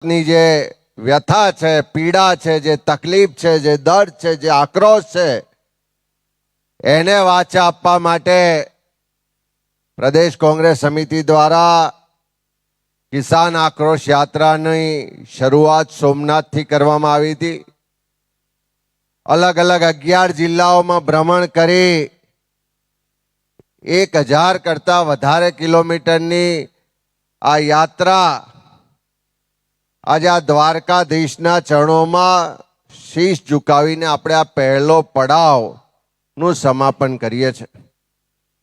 ની જે વ્યથા છે, પીડા છે, જે તકલીફ છે, જે દર્દ છે, જે આક્રોશ છે, એને વાચા આપવા માટે પ્રદેશ કોંગ્રેસ સમિતિ દ્વારા કિસાન આક્રોશ યાત્રાની શરૂઆત સોમનાથથી કરવામાં આવી હતી। અલગ અલગ 11 જિલ્લાઓમાં ભ્રમણ કરી 1000 કરતા વધારે કિલોમીટરની આ યાત્રા आज आ द्वारकाधीशना चरणों शीश झुकावीने आपणे आ पहलो पड़ाव नु समापन करीए छे।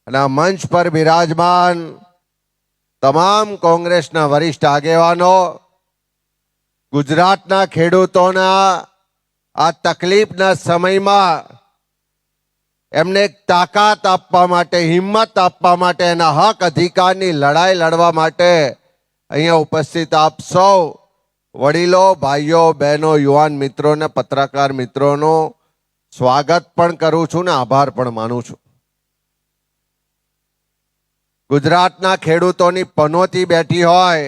अने आ मंच पर विराजमान तमाम कोंग्रेसना वरिष्ठ आगेवानो गुजरातना खेडूतोना आ तकलीफना समयमां एमने एक ताकत आपवा माटे, हिम्मत आपवा माटे, एना हक अधिकारनी लड़ाई लड़वा माटे अहींया उपस्थित आप सौ वडीलो, भाईओ, बहनों, युवान मित्रों ने पत्रकार मित्रों स्वागत पण करूं छुं ने आभार पण मानु छुं। गुजरातना खेडूतोनी पनोती बैठी होय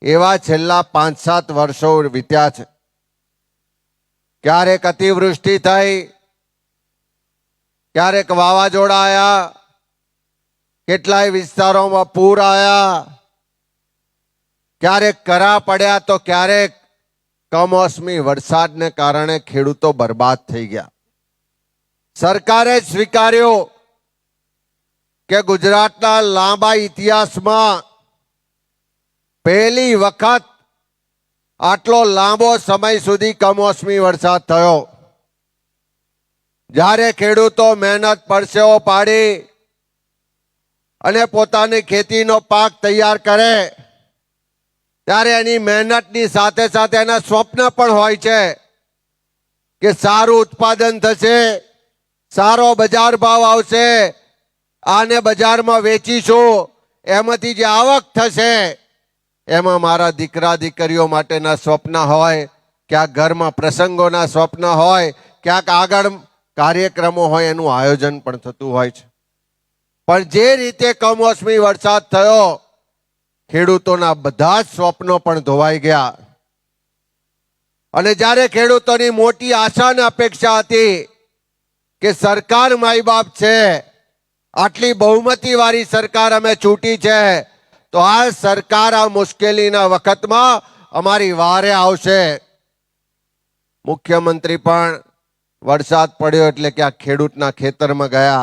एवा छेल्ला 5-7 वर्षो वीत्या छे। क्यारेक अतिवृष्टि थई, क्यारेक वावाजोड़ा आया, केटलाय विस्तारोमां पूर आया, क्यारेक करा पड्या तो क्यारेक कमोसमी वरसादने कारणे खेडूतो बर्बाद थई गया। सरकारे स्वीकार्यो के गुजरातना लांबा इतिहासमां पहली वखत आटलो लांबो समय सुधी कमोसमी वरसाद थयो। ज्यारे खेडूतो मेहनत परसेवो पाड़ी अने पोतानी खेतीनो पाक तैयार करे त्यारे एनी मेहनतनी साथे साथे एना स्वप्न पण होय छे के सारू उत्पादन थशे, सारो बजार भाव आवशे, आने बजारमां वेचीशुं, एमांथी जे आवक थशे एमां मारा दीकरा दीकरीओ माटेना स्वप्न होय, क्यांक घरमां प्रसंगोना स्वप्न होय, क्यांक आगळ कार्यक्रमो होय एनुं आयोजन पण थतुं होय छे। पण जे रीते कमोसमी वरसाद थयो खेडूतोना बधा ज स्वप्नो पण धोवाई गया। अने ज्यारे खेडूतोनी मोटी आशा ने अपेक्षा हती के सरकार माई बाप छे, आटली बहुमती वारी सरकार अमे चूंटी छे तो आ सरकार आ मुश्केलीना वखतमां अमारी वारे आवशे। मुख्यमंत्री पण वरसाद पड्यो एटले के आ खेडूतना खेतरमां गया,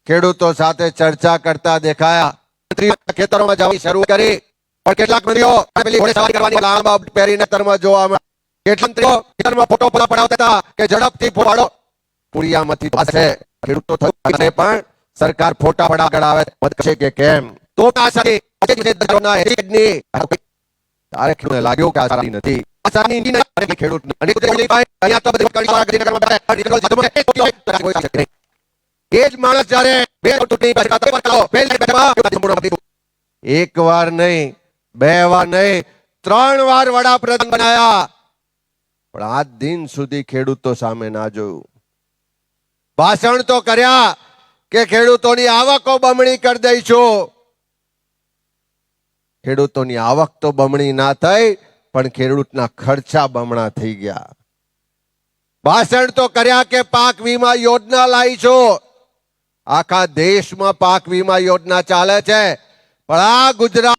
खेडूतो साथे चर्चा करता देखाया, खेतरों में जवानी शुरू करी और કેટલાક મંત્રીઓ પેલી ઘોડેસવારી કરવાની લાંબા પહેરીને ખેતરમાં જોવા મળ્યા। કેટલાક મંત્રીઓ ખેતરમાં ફોટો પડાવતા હતા કે ઝડપથી ફોડો પુડિયામાંથી પાસે ખેડૂતો થયું પણ સરકાર ફોટા પડા કઢાવે મત છે કે કેમ તો આ સારી ખેડૂતોના હેડની તારે ખેડૂતને લાગ્યું કે આ સારી નથી, આ સારી નથી ખેડૂત અને અહીંયા તો બધી કરી વાળા કરીને કરવામાં કોઈ શક નહીં। એ જ માણસ જ્યારે બે ચૂંટણી एक वार नहीं, 2 वार नहीं, 3 वार वडाप्रधान बनाया पण आज दिन सुधी खेडूतो सामे ना जोयुं। भाषण तो कर्या के खेडूतोनी आवको बमणी कर दईशुं, खेडूतोनी आवक तो बमणी ना थई पण खेडूतना खर्चा बमणा थई गया। भाषण तो कर्या के पाक वीमा योजना लाईशुं, आखा देशमां पाक वीमा योजना चाले छे पण आ गुजरात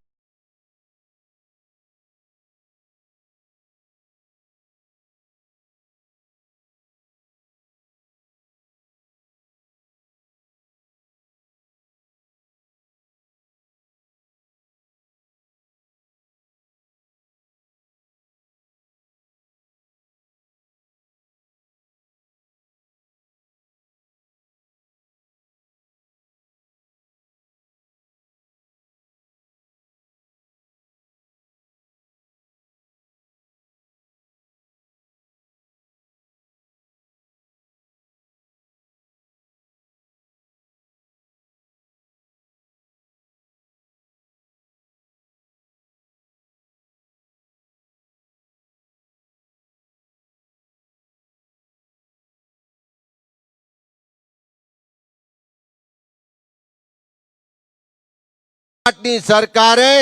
ની સરકારે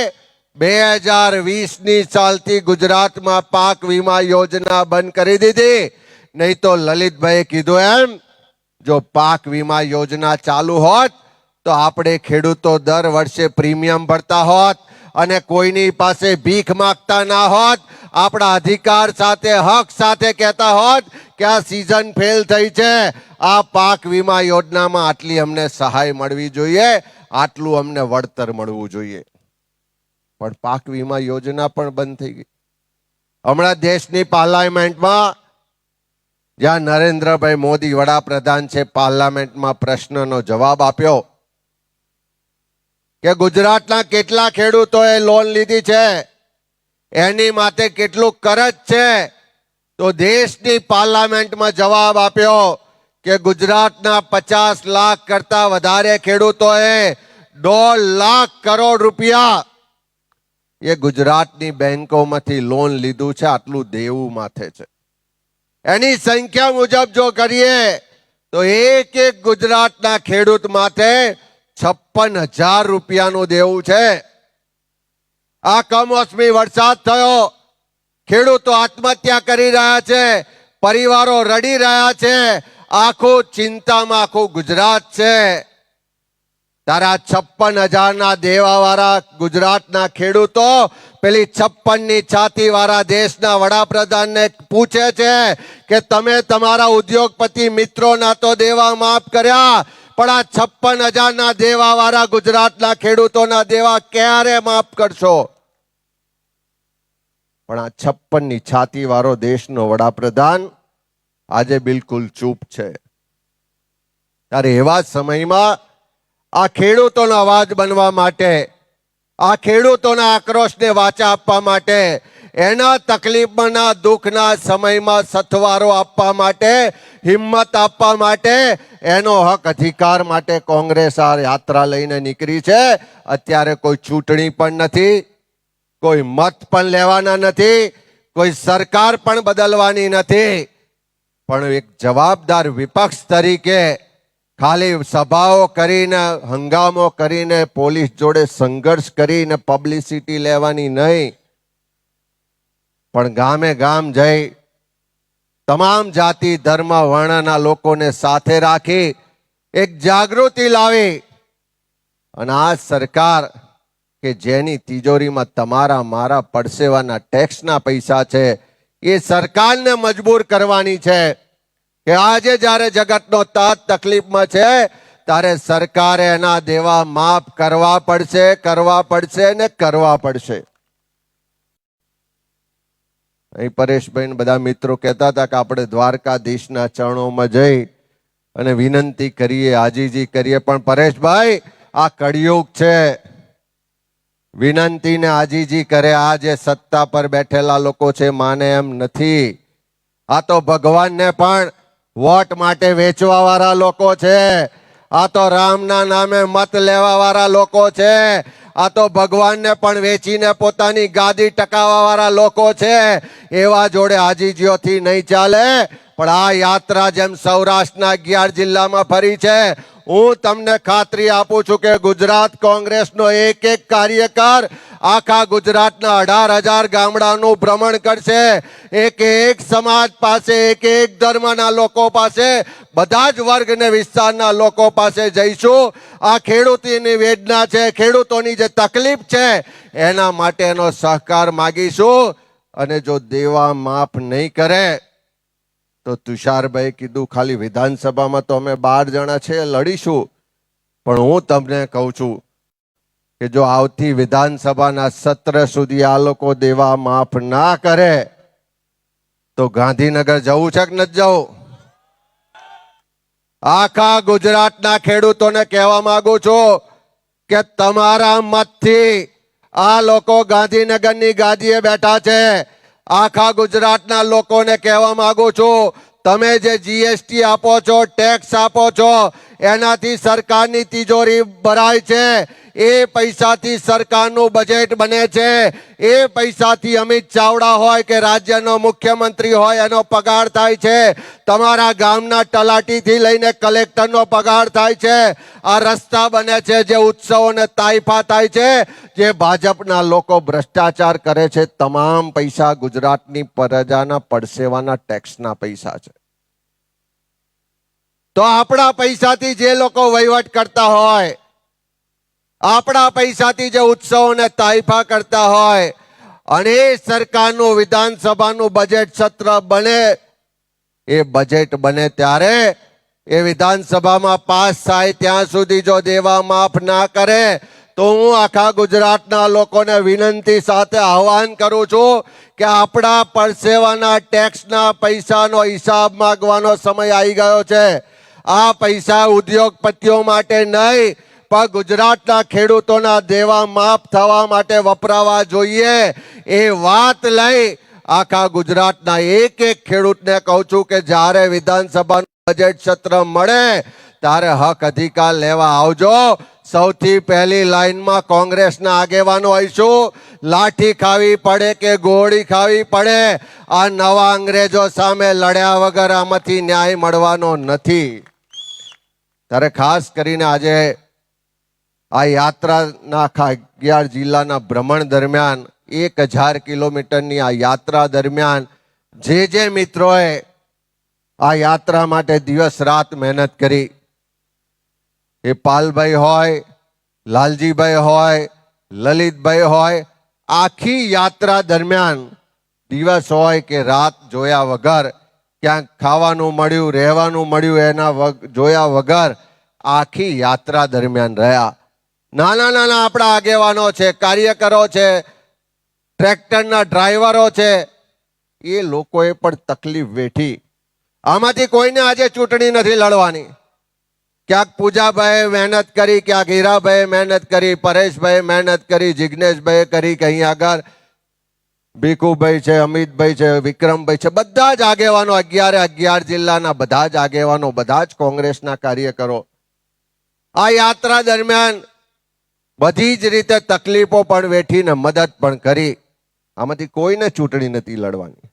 2020ની ચાલતી ગુજરાતમાં પાક વીમા યોજના બંધ કરી દીધી. નહીં તો લલિતભાઈએ કીધું એમ, જો પાક વીમા યોજના ચાલુ હોત તો આપણે ખેડૂતો દર વર્ષે પ્રીમિયમ ભરતા હોત અને કોઈની પાસે ભીખ માંગતા ના હોત. આપણા અધિકાર સાથે હક સાથે કહેતા હોત કે આ સીઝન ફેલ થઈ છે, આ પાક વીમા યોજનામાં આટલી અમને સહાય મળવી જોઈએ, આટલું અમને વળતર મળવું જોઈએ. પણ પાક વીમા યોજના પણ બંધ થઈ ગઈ. હમણાં દેશની પાર્લામેન્ટમાં જ્યાં નરેન્દ્રભાઈ મોદી વડાપ્રધાન છે, પાર્લામેન્ટમાં પ્રશ્નનો જવાબ આપ્યો કે ગુજરાતના કેટલા ખેડૂતોએ લોન લીધી છે, એની માટે કેટલું કરજ છે. તો દેશની પાર્લામેન્ટમાં જવાબ આપ્યો કે ગુજરાતના 50 લાખ કરતા વધારે ખેડૂતોએ 1.5 લાખ કરોડ રૂપિયા એ ગુજરાતની બેંકોમાંથી લોન લીધું છે. આટલું દેવું માથે છે. એની સંખ્યા મુજબ જો કરીએ તો એક ગુજરાતના ખેડૂત માથે 56,000 રૂપિયાનું દેવું છે. આ કમોસમી વરસાદ થયો, ખેડૂતો આત્મહત્યા કરી રહ્યા છે, પરિવારો રડી રહ્યા છે, આખું ચિંતામાં આખું ગુજરાત છે. તારા 56,000ના દેવાવાળા ગુજરાતના ખેડૂતો પેલી 56ની છાતી વાળા દેશના વડાપ્રધાનને પૂછે છે કે તમે તમારા ઉદ્યોગપતિ મિત્રોના તો દેવા માફ કર્યા, પણ આ 56,000ના દેવાવાળા ગુજરાતના ખેડૂતોના દેવા ક્યારે માફ કરશો? પણ આ 56ની છાતી વાળો દેશનો વડાપ્રધાન આજે બિલકુલ ચૂપ છે. ત્યારે એવા સમયમાં આ ખેડૂતોનો અવાજ બનવા માટે, આ ખેડૂતોના આક્રોશને વાચા આપવા માટે, એના તકલીફના દુઃખના સમયમાં સથવારો આપવા માટે, હિંમત આપવા માટે, એનો હક અધિકાર માટે કોંગ્રેસ આ યાત્રા લઈને નીકળી છે. અત્યારે કોઈ ચૂંટણી પણ નથી, કોઈ મત પણ લેવાના નથી, કોઈ સરકાર પણ બદલવાની નથી. પણ એક જવાબદાર વિપક્ષ તરીકે ખાલી સભાઓ કરીને, હંગામો કરીને, પોલીસ જોડે સંઘર્ષ કરીને પબ્લિસિટી લેવાની નહીં, પણ ગામે ગામ જઈ તમામ જાતિ ધર્મ વર્ણના લોકોને સાથે રાખી એક જાગૃતિ લાવી અને આ સરકાર કે જેની તિજોરીમાં તમારા મારા પડસેવાના ટેક્સના પૈસા છે, એ સરકારને મજબૂર કરવાની છે કે આજે જ્યારે જગતનો તાત તકલીફમાં છે ત્યારે સરકારે એના દેવા માફ કરવા પડશે, કરવા પડશે ને કરવા પડશે. અહીં પરેશભાઈ બધા મિત્રો કહેતા હતા કે આપણે દ્વારકાધીશના ચરણોમાં જઈ અને વિનંતી કરીએ, આજીજી કરીએ. પણ પરેશભાઈ, આ કળિયુગ છે. વિનંતી ને આજીજી કરે આ જે સત્તા પર બેઠેલા લોકો છે માને એમ નથી. આ તો ભગવાનને પણ વોટ માટે વેચવા વાળા લોકો છે. આ તો રામના નામે મત લેવા વાળા લોકો છે. આ તો ભગવાનને પણ વેચીને પોતાની ગાદી ટકાવવા વાળા લોકો છે. એવા જોડે આજીજીઓથી નહીં ચાલે. પણ આ યાત્રા જેમ સૌરાષ્ટ્રના 11 જિલ્લામાં ફરી છે, હું તમને ખાતરી આપું છું કે ગુજરાત કોંગ્રેસનો એક એક કાર્યકર આખા ગુજરાતના 18,000 ગામડાનું ભ્રમણ કરશે. એક એક સમાજ પાસે, એક એક ધર્મના લોકો પાસે, બધા જ વર્ગ અને વિસ્તારના લોકો પાસે જઈશું. આ ખેડૂતોની વેદના છે, ખેડૂતોની જે તકલીફ છે એના માટેનો સહકાર માગીશું. અને જો દેવા માફ નહીં કરે તો તુષારભાઈ કીધું ખાલી વિધાનસભામાં તો અમે 12 જણા છે લડીશું, પણ હું તમને કહું છું કે જો આવતી વિધાનસભાના સત્ર સુધી આ લોકો દેવા માફ ના કરે તો ગાંધીનગર જવું છે કે નથી જવું? આખા ગુજરાતના ખેડૂતોને કહેવા માંગુ છું કે તમારા મતથી આ લોકો ગાંધીનગરની ગાદીએ બેઠા છે. આખા ગુજરાતના લોકોને કહેવા માંગુ છું, તમે જે જીએસટી આપો છો, ટેક્સ આપો છો, એનાથી સરકારની તિજોરી ભરાય છે. એ પૈસાથી સરકારનું બજેટ બને છે, એ પૈસાથી અમિત ચાવડા હોય કે રાજ્યનો મુખ્યમંત્રી હોય એનો પગાર થાય છે, તમારા ગામના તલાટીથી લઈને કલેક્ટરનો પગાર થાય છે, આ રસ્તા બને છે, જે ઉત્સવો ને તાઇફા થાય છે, જે ભાજપના લોકો ભ્રષ્ટાચાર કરે છે, તમામ પૈસા ગુજરાતની પ્રજાના પડસેવાના ટેક્સના પૈસા છે. તો આપણા પૈસાથી જે લોકો વહીવટ કરતા હોય, આપણા પૈસાથી જે ઉત્સવોને તાઇફા કરતા હોય, અને એ સરકારનું વિધાનસભાનું બજેટ સત્ર બને, એ બજેટ બને ત્યારે એ વિધાનસભામાં પાસ થાય ત્યાં સુધી જો દેવા માફ ના કરે તો હું આખા ગુજરાતના લોકોને વિનંતી સાથે આહવાન કરું છું કે આપણા પરસેવાના ટેક્સના પૈસાનો હિસાબ માંગવાનો સમય આવી ગયો છે. આ પૈસા ઉદ્યોગપતિઓ માટે નહીં પણ ગુજરાતના ખેડૂતોના દેવા માફ થવા માટે વપરાવા જોઈએ. એ વાત લઈ આખા ગુજરાતના એક એક ખેડૂતને કહું છું કે જ્યારે વિધાનસભાનું બજેટ સત્ર મળે ત્યારે હક અધિકાર લેવા આવજો. સૌથી પહેલી લાઈનમાં કોંગ્રેસના આગેવાનો આવીશું. લાઠી ખાવી પડે કે ગોળી ખાવી પડે, આ નવા અંગ્રેજો સામે લડ્યા વગર આમાંથી ન્યાય મળવાનો નથી. ત્યારે ખાસ કરીને આજે આ યાત્રાના આખા 11 જિલ્લાના ભ્રમણ દરમિયાન 1000 કિલોમીટરની આ યાત્રા દરમિયાન જે મિત્રોએ આ યાત્રા માટે દિવસ રાત મહેનત કરી, એ પાલભાઈ હોય, લાલજીભાઈ હોય, લલિતભાઈ હોય, આખી યાત્રા દરમિયાન દિવસ હોય કે રાત જોયા વગર, ક્યાંક ખાવાનું મળ્યું, રહેવાનું મળ્યું એના જોયા વગર આખી યાત્રા દરમિયાન રહ્યા. નાના નાના આપણા આગેવાનો છે, કાર્યકરો છે, ટ્રેક્ટરના ડ્રાઈવરો છે, એ લોકોએ પણ તકલીફ વેઠી. આમાંથી કોઈને આજે ચૂંટણી નથી લડવાની. ક્યાંક પૂજાભાઈ મહેનત કરી, ક્યાંક હીરાભાઈ મહેનત કરી, પરેશભાઈ મહેનત કરી, જિગ્નેશભાઈ કરી, કે અહીં આગળ ભીખુભાઈ છે, અમિતભાઈ છે, વિક્રમભાઈ છે, બધા જ આગેવાનો 11 જિલ્લાના બધા જ આગેવાનો, બધા જ કોંગ્રેસના કાર્યકરો આ યાત્રા દરમિયાન બધી જ રીતે તકલીફો પણ વેઠીને મદદ પણ કરી. આમાંથી કોઈને ચૂંટણી નથી લડવાની,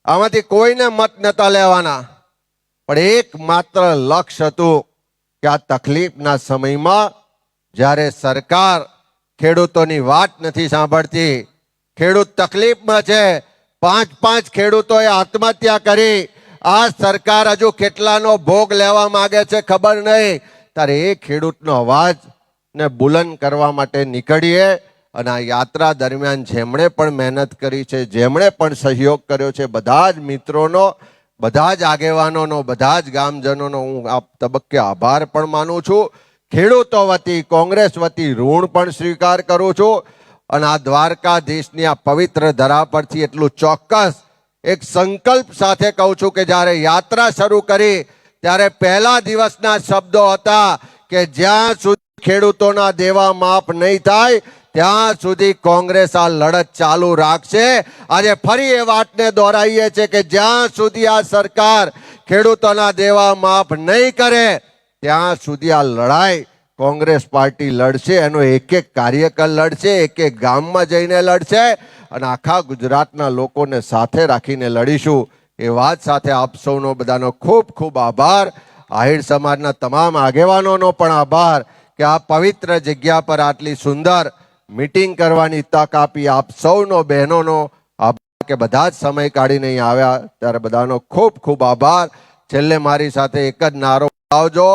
આમાંથી કોઈને મત નતા લેવાના, પણ એક માત્ર લક્ષ્ય હતું કે આ તકલીફના સમયમાં જ્યારે સરકાર ખેડૂતોની વાત નથી સાંભળતી, ખેડૂત તકલીફમાં છે, 5 ખેડૂતોએ આત્મહત્યા કરી, આ સરકાર હજુ કેટલાનો ભોગ લેવા માંગે છે ખબર નહીં. ત્યારે એ ખેડૂતનો અવાજ ને બુલંદ કરવા માટે નીકળીએ. અને આ યાત્રા દરમિયાન જેમણે પણ મહેનત કરી છે, જેમણે પણ સહયોગ કર્યો છે, બધા જ મિત્રોનો, બધા જ આગેવાનોનો, બધા જ ગામજનોનો હું આ તબક્કે આભાર પણ માનું છું. ખેડૂતો વતી, કોંગ્રેસ વતી ઋણ પણ સ્વીકાર કરું છું. અને આ દ્વારકાધીશની આ પવિત્ર ધરા પરથી એટલું ચોક્કસ એક સંકલ્પ સાથે કહું છું કે જ્યારે યાત્રા શરૂ કરી ત્યારે પહેલા દિવસના શબ્દો હતા કે જ્યાં સુધી ખેડૂતોના દેવા માફ નહીં થાય ત્યાં સુધી કોંગ્રેસ આ લડત ચાલુ રાખશે. આજે ફરી એ વાતને દોહરાઈએ છે કે જ્યાં સુધી આ સરકાર ખેડૂતોના દેવા માફ નહીં કરે ત્યાં સુધી આ લડાઈ કોંગ્રેસ પાર્ટી લડશે. એનો એક એક કાર્યકર લડશે, એક એક ગામમાં જઈને લડશે, અને આખા ગુજરાતના લોકોને સાથે રાખીને લડીશું. એ વાત સાથે આપ સૌનો બધાનો ખૂબ ખૂબ આભાર. આહિર સમાજના તમામ આગેવાનોનો પણ આભાર કે આ પવિત્ર જગ્યા પર આટલી સુંદર મીટિંગ કરવાની તક આપી. આપ સૌનો, બહેનોનો આભાર કે બધા જ સમય કાઢીને અહીં આવ્યા, ત્યારે બધાનો ખૂબ ખૂબ આભાર. છેલ્લે મારી સાથે એક જ નારો બોલાવજો.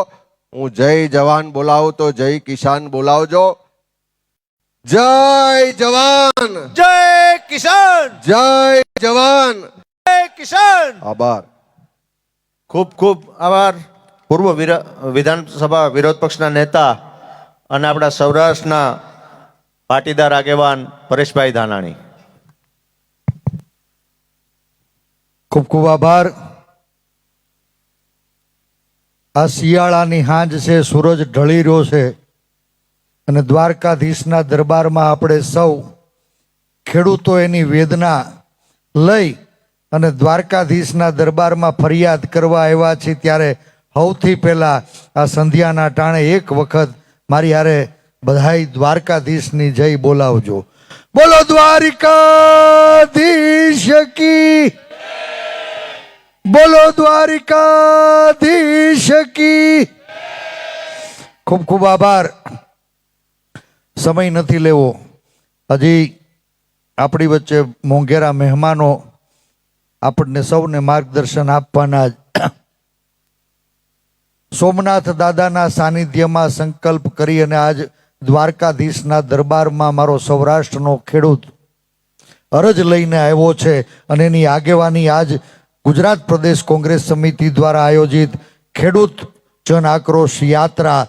હું જય જવાન બોલાવું તો જય કિસાન બોલાવજો. જય જવાન, જય કિસાન, જય જવાન, જય કિસાન. આભાર. ખૂબ ખૂબ આભાર પૂર્વ વિધાનસભા વિરોધ પક્ષના નેતા અને આપણા સૌરાષ્ટ્રના પાટીદાર આગેવાન પરેશભાઈ ધાનાણી. ખૂબ ખૂબ આભાર. આ શિયાળાની હાંજ છે, સૂરજ ઢળી રહ્યો છે, અને દ્વારકાધીશના દરબારમાં આપણે સૌ ખેડૂતો એની વેદના લઈ અને દ્વારકાધીશના દરબારમાં ફરિયાદ કરવા આવ્યા છે. ત્યારે સૌથી પહેલા આ સંધ્યાના ટાણે એક વખત મારી હારે બધાય દ્વારકાધીશની જય બોલાવજો. બોલો દ્વારિકાધીશ કી, બોલો દ્વારિકાધીશ કી. ખૂબ ખૂબ આભાર. સમય નથી લેવો. હજી આપણી વચ્ચે મોંઘેરા મહેમાનો આપણને સૌને માર્ગદર્શન આપવાના જ. સોમનાથ દાદાના સાનિધ્યમાં સંકલ્પ કરી અને આજ દ્વારકાધીશના દરબારમાં મારો સૌરાષ્ટ્રનો ખેડૂત અરજ લઈને આવ્યો છે અને એની આગેવાની આજ ગુજરાત પ્રદેશ કોંગ્રેસ સમિતિ દ્વારા આયોજિત ખેડૂત જન આક્રોશ યાત્રા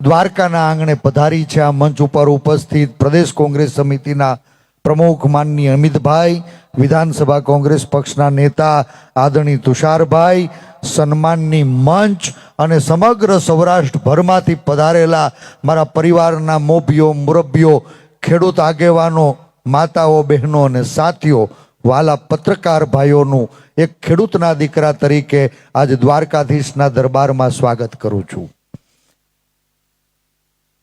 દ્વારકાના આંગણે પધારી છે. આ મંચ ઉપર ઉપસ્થિત પ્રદેશ કોંગ્રેસ સમિતિના પ્રમુખ માનનીય અમિતભાઈ, વિધાનસભા કોંગ્રેસ પક્ષના નેતા આદરણીય તુષારભાઈ, સન્માનની મંચ અને સમગ્ર સૌરાષ્ટ્રભરમાંથી પધારેલા મારા પરિવારના મોભીઓ, મુરબ્બીઓ, ખેડૂત આગેવાનો, માતાઓ, બહેનો અને સાથીઓ, વાલા પત્રકાર ભાઈઓનું એક ખેડૂતના દીકરા તરીકે આજે દ્વારકાધીશના દરબારમાં સ્વાગત કરું છું.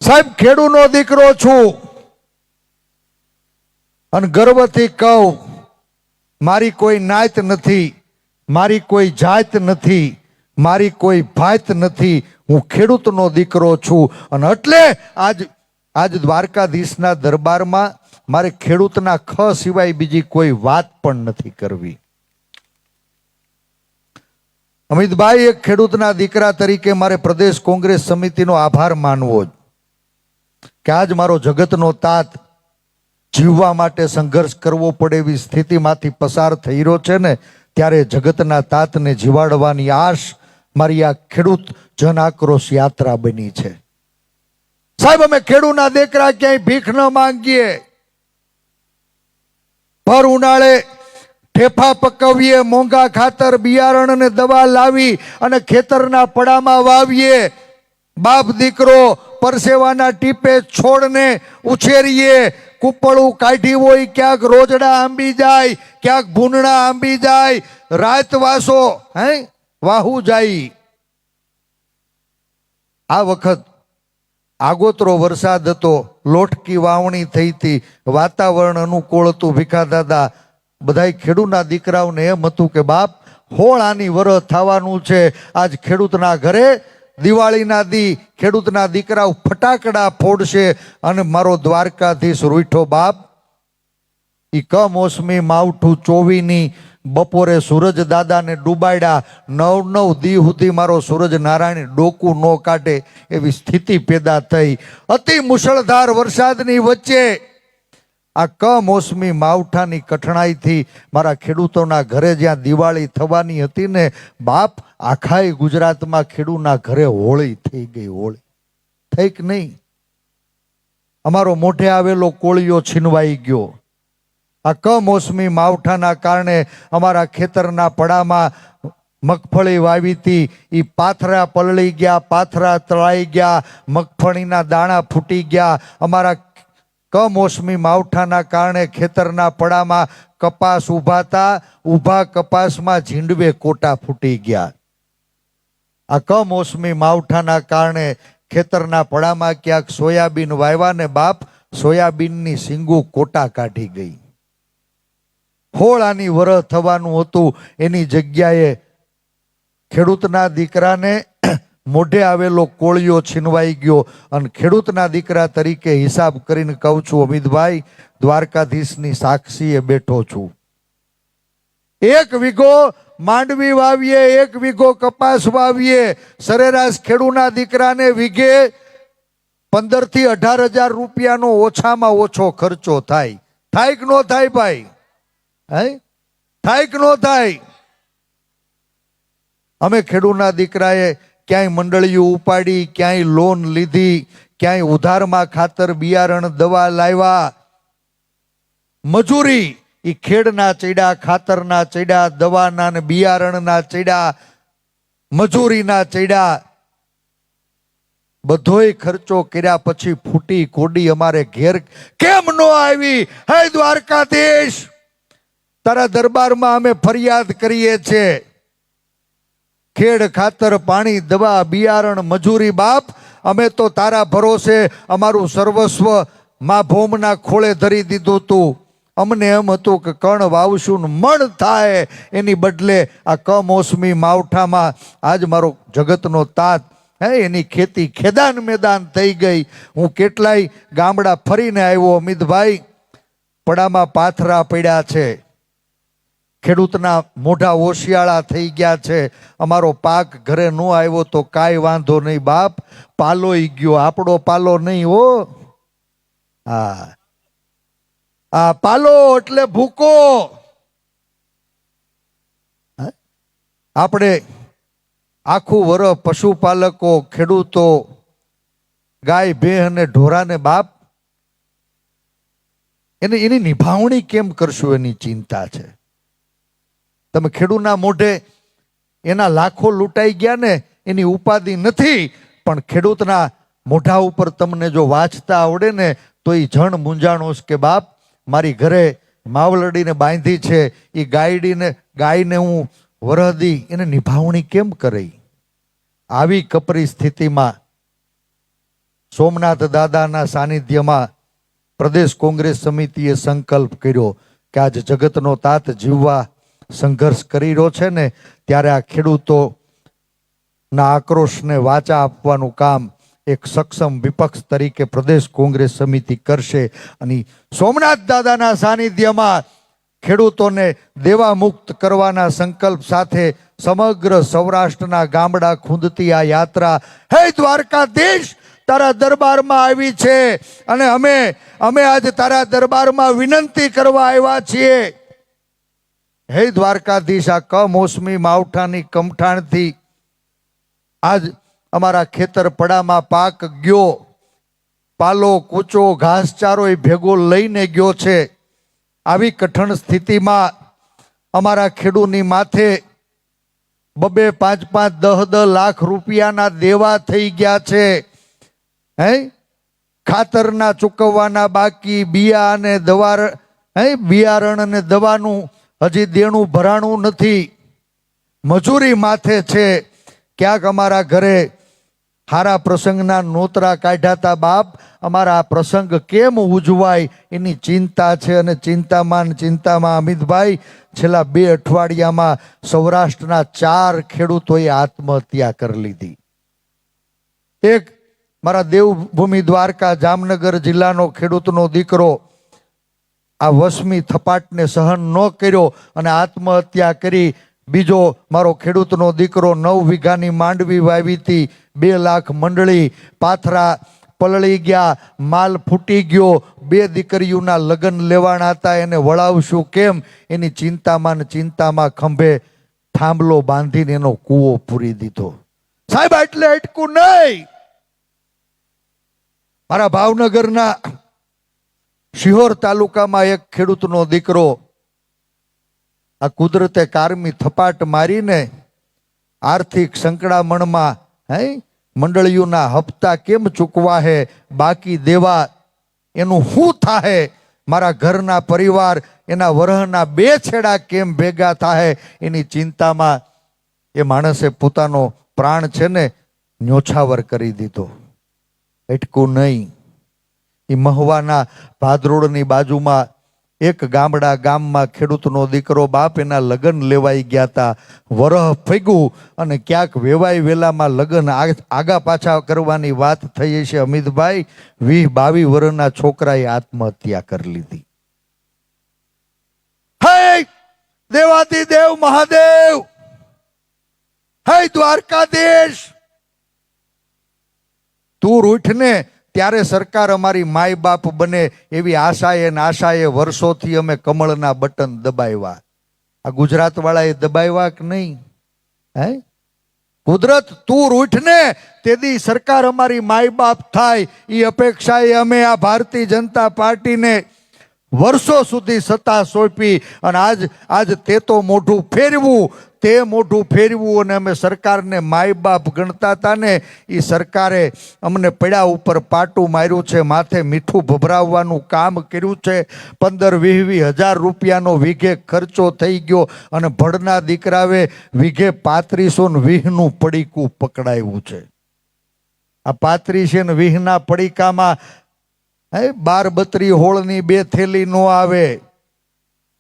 સાહેબ, ખેડૂતનો દીકરો છું અને ગર્વથી કહું, મારી કોઈ નાત નથી, મારી કોઈ જાત નથી, મારી કોઈ ભાત નથી. હું ખેડૂતનો દીકરો છું અને એટલે આજ દ્વારકાધીશના દરબારમાં મારે ખેડૂતના ખ સિવાય બીજી કોઈ વાત પણ નથી કરવી. અમિતભાઈ, એક ખેડૂતના દીકરા તરીકે મારે પ્રદેશ કોંગ્રેસ સમિતિનો આભાર માનવો જ કે આજ મારો જગતનો તાત જીવવા માટે સંઘર્ષ કરવો પડે એવી સ્થિતિમાંથી પસાર થઈ રહ્યો છે ને, ત્યારે જગતના તાતને જીવાડવાની આશ મારી આ ખેડૂત જન આક્રોશ યાત્રા બની છે. સાહેબ, અમે ખેડૂતના દીકરા ક્યાંય ભીખ ન માંગીએ. ભર ઉનાળે ઠેફા પકવીએ, મોંઘા ખાતર, બિયારણ અને દવા લાવી અને ખેતરના પડામાં વાવીએ. બાપ દીકરો પરસેવાના ટીપે છોડને ઉછેરીએ. કુપળું કાઢી હોય, ક્યાંક રોજડા આંબી જાય, ક્યાંક ભૂનડા આંબી જાય, રાતવાસો વાહુ જાય. આ વખત આગોતરો વરસાદ હતો, લોટકી વાવણી થઈ હતી, વાતાવરણ અનુકૂળ હતું. ભીખા દાદા બધાય ખેડૂતના દીકરાઓને એમ હતું કે બાપ, હોળાની વરસ થવાનું છે, આજ ખેડૂતના ઘરે દિવાળીના દી ખેડૂતના દીકરાઓ ફટાકડા ફોડશે અને મારો દ્વારકાધીશ રૂઠો બાપ. ઈ કમોસમી માવઠું ચોવીની બપોરે સૂરજ દાદાને ડૂબાડ્યા. 9 દી સુધી મારો સૂરજ નારાયણ ડોકું ન કાઢે એવી સ્થિતિ પેદા થઈ. અતિ મુશળધાર વરસાદની વચ્ચે આ કમોસમી માવઠાની કઠણાઈથી મારા ખેડૂતોના ઘરે જ્યાં દિવાળી થવાની હતી ને બાપ, આખાય ગુજરાતમાં ખેડૂતના ઘરે હોળી થઈ ગઈ. હોળી થઈ કે નહીં? અમારો મોઢે આવેલો કોળિયો છીનવાઈ ગયો. આ કમોસમી માવઠાના કારણે અમારા ખેતરના પડામાં મગફળી વાવી હતી, એ પાથરા પલળી ગયા, પાથરા તળાઈ ગયા, મગફળીના દાણા ફૂટી ગયા. અમારા કમોસમી માવઠાના કારણે ખેતરના પડામાં કપાસ ઉભાતા, ઊભા કપાસમાં ઝીંડવે કોટા ફૂટી ગયા. આ કમોસમી માવઠાના કારણે ખેતરના પડામાં ક્યાંક સોયાબીન વાવ્યા ને બાપ, સોયાબીનની સિંગુ કોટા કાઢી ગઈ. હોળાની વરસ થવાનું હતું, એની જગ્યાએ ખેડૂતના દીકરાને મોઢે આવેલો કોળિયો છીનવાઈ ગયો. અને ખેડૂતના દીકરા તરીકે હિસાબ કરીને કહું છું અમિતભાઈ, દ્વારકાધીશની સાક્ષીએ બેઠો છું. 1 વીઘો માંડવી વાવીએ, 1 વીઘો કપાસ વાવીએ, સરેરાશ ખેડૂતના દીકરાને વીઘે 15,000 થી 18,000 રૂપિયાનો ઓછામાં ઓછો ખર્ચો થાય. થાય કે નો થાય ભાઈ? થાય કે નો થાય? અમે ખેડૂતના દીકરાએ ક્યાંય મંડળીઓ ઉપાડી, ક્યાંય લોન લીધી, ક્યાંય ઉધારમાં ખાતર, બિયારણ, દવા લાવ્યા. મજૂરી એ ખેડના ચડ્યા, ખાતરના ચડ્યા, દવાના ને બિયારણના ચડ્યા, મજૂરીના ચડ્યા. બધોય ખર્ચો કર્યા પછી ફૂટી કોડી અમારે ઘેર કેમ નો આવી? હે દ્વારકાધીશ, તારા દરબારમાં અમે ફરિયાદ કરીએ છીએ. ખેડ, ખાતર, પાણી, દવા, બિયારણ, મજૂરી બાપ અમે તો તારા ભરોસે અમારું સર્વસ્વ મા ભૌમના ખોળે ધરી દીધું તું. અમને એમ હતું કે કણ વાવશું ને મણ થાય, એની બદલે આ કમોસમી માવઠામાં આજ મારો જગતનો તાત એની ખેતી ખેદાન મેદાન થઈ ગઈ. હું કેટલાય ગામડા ફરીને આવ્યો અમિતભાઈ, પડામાં પાથરા પડ્યા છે, ખેડૂતના મોઢા ઓશિયાળા થઈ ગયા છે. અમારો પાક ઘરે ન આવ્યો તો કાંઈ વાંધો નહીં બાપ, પાલોય ગયો, આપણો પાલો નહીં હો. હા, આ પાલો એટલે ભૂકો. આપણે આખું વરસ પશુપાલકો, ખેડૂતો, ગાય ભેં અને ઢોરાને બાપ એની નિભાવણી કેમ કરશું એની ચિંતા છે. તમે ખેડૂતના મોઢે એના લાખો લૂંટાઈ ગયા ને એની ઉપાધિ નથી, પણ ખેડૂતના મોઢા ઉપર તમને જો વાંચતા આવડે ને તો એ જણ મૂંઝાણો કે બાપ મારી ઘરે માવલડીને બાંધી છે, એ ગાયને હું વરહદી એને નિભાવણી કેમ કરી. આવી કપરી સ્થિતિમાં સોમનાથ દાદાના સાનિધ્યમાં પ્રદેશ કોંગ્રેસ સમિતિએ સંકલ્પ કર્યો કે આજ જગતનો તાત જીવવા સંઘર્ષ કરી રહ્યો છે ને, ત્યારે આ ખેડૂતોના આક્રોશને વાચા આપવાનું કામ એક સક્ષમ વિપક્ષ તરીકે પ્રદેશ કોંગ્રેસ સમિતિ કરશે. અને સોમનાથ દાદાના સાનિધ્યમાં ખેડૂતોને દેવા મુક્ત કરવાના સંકલ્પ સાથે સમગ્ર સૌરાષ્ટ્રના ગામડા ખૂંદતી આ યાત્રા હે દ્વારકાધીશ તારા દરબારમાં આવી છે. અને અમે આજે તારા દરબારમાં વિનંતી કરવા આવ્યા છીએ. હે દ્વારકાધીશ, આ કમોસમી માવઠાની કમઠાણથી આજ અમારા ખેતર પડામાં પાક ગયો, પાલો કૂચો ઘાસચારો એ ભેગો લઈને ગયો છે. આવી કઠણ સ્થિતિમાં અમારા ખેડૂતની માથે 2-2, 5-5, 10-10 લાખ રૂપિયાના દેવા થઈ ગયા છે. ખાતરના ચૂકવવાના બાકી, બિયા અને દવા બિયારણ અને દવાનું હજી દેણું ભરાણું નથી, મજૂરી માથે છે. ક્યાંક અમારા ઘરે હારા પ્રસંગના નોતરા કાઢ્યા હતા બાપ, અમારા આ પ્રસંગ કેમ ઉજવાય એની ચિંતા છે. અને ચિંતામાં અમિતભાઈ છેલ્લા 2 અઠવાડિયામાં સૌરાષ્ટ્રના 4 ખેડૂતોએ આત્મહત્યા કરી લીધી. એક મારા દેવભૂમિ દ્વારકા જામનગર જિલ્લાનો ખેડૂતનો દીકરો આ વસમી થપાટને સહન ન કર્યો અને આત્મહત્યા કરી. બીજો મારો ખેડૂતનો દીકરો 9 વીઘાની માંડવી વાવી હતી, 2 લાખ મંડળી, પાથરા પલળી ગયા, માલ ફૂટી ગયો, 2 દીકરીઓના લગ્ન લેવાના હતા, એને વળાવશું કેમ એની ચિંતામાં ખંભે થાંભલો બાંધીને એનો કૂવો પૂરી દીધો. સાહેબ એટલે અટકું નહીં. મારા ભાવનગરના શિહોર તાલુકામાં એક ખેડૂતનો દીકરો આ કુદરતે કારમી થપાટ મારીને આર્થિક સંકળામણમાં મંડળીઓના હપ્તા કેમ ચૂકવા હે, બાકી દેવા, એનું શું થાહે, મારા ઘરના પરિવાર એના વરહના 2 છેડા કેમ ભેગા થાય એની ચિંતામાં એ માણસે પોતાનો પ્રાણ છે ને ન્યોછાવર કરી દીધો. અટકું નહીં. એ મહુવાના ભાદરોડની બાજુમાં એક ગામમાં ખેડૂતનો દીકરો બાપ એના લગ્ન લેવાઈ ગયા હતા. વરહ ફગ્યું અને ક્યાંક વેવાઈ વેલામાં લગ્ન આગા પાછા કરવાની વાત થઈ છે. અમિતભાઈ 20-22 વર્ષના છોકરાએ આત્મહત્યા કરી લીધી. હે દેવાધિદેવ મહાદેવ, હે દ્વારકાધીશ, તું રૂઠને ત્યારે સરકાર અમારી માય બાપ બને એવી આશાએ વર્ષોથી અમે કમળના બટન દબાવ્યા. આ ગુજરાત વાળાએ દબાવ્યા કે નહીં? કુદરત તું રૂઠને તેથી સરકાર અમારી માય બાપ થાય એ અપેક્ષાએ અમે આ ભારતીય જનતા પાર્ટીને વર્ષો સુધી સત્તા સોંપી. અને આજ તે તો મોઢું ફેરવું અને અમે સરકારને માય બાપ ગણતા હતા ને, એ સરકારે અમને પડા ઉપર પાટું માર્યું છે, માથે મીઠું ભભરાવવાનું કામ કર્યું છે. 15-20 હજાર રૂપિયાનો વીઘે ખર્ચો થઈ ગયો અને ભડના દીકરાવે વીઘે 3520નું પડીકું પકડાયું છે. આ 35 ને 20ના પડીકામાં 12-32 હોળની 2 થેલી નો આવે,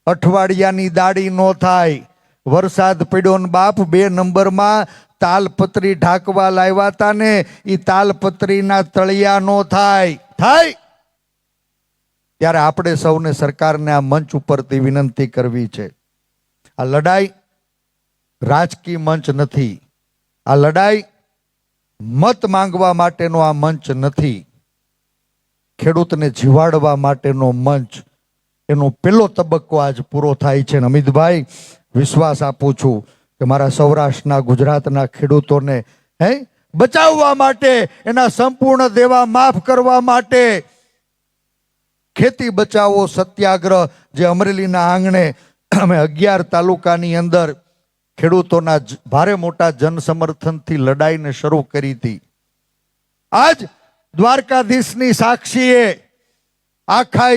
અઠવાડિયાની દાડી નો થાય. વરસાદ પડ્યો ને બાપ 2 નંબરમાં તાલપત્રી ઢાંકવા લાવ્યા હતા ને એ તાલપત્રીના તળિયા નો થાય. ત્યારે આપણે સૌને સરકારને આ મંચ ઉપરથી વિનંતી કરવી છે, આ લડાઈ રાજકીય મંચ નથી, આ લડાઈ મત માંગવા માટેનો આ મંચ નથી, ખેડૂતને જીવાડવા માટેનો મંચ. એનો પહેલો તબક્કો આજ પૂરો થાય છે. અમિતભાઈ, વિશ્વાસ આપું છું કે મારા સૌરાષ્ટ્રના ગુજરાતના ખેડૂતોને બચાવવા માટે, એના સંપૂર્ણ દેવા માફ કરવા માટે ખેતી બચાવો સત્યાગ્રહ જે અમરેલીના આંગણે અમે 11 તાલુકાની અંદર ખેડૂતોના ભારે મોટા જનસમર્થનથી લડાઈને શરૂ કરી હતી. આજ દ્વારકાધીશની સાક્ષીએ આખા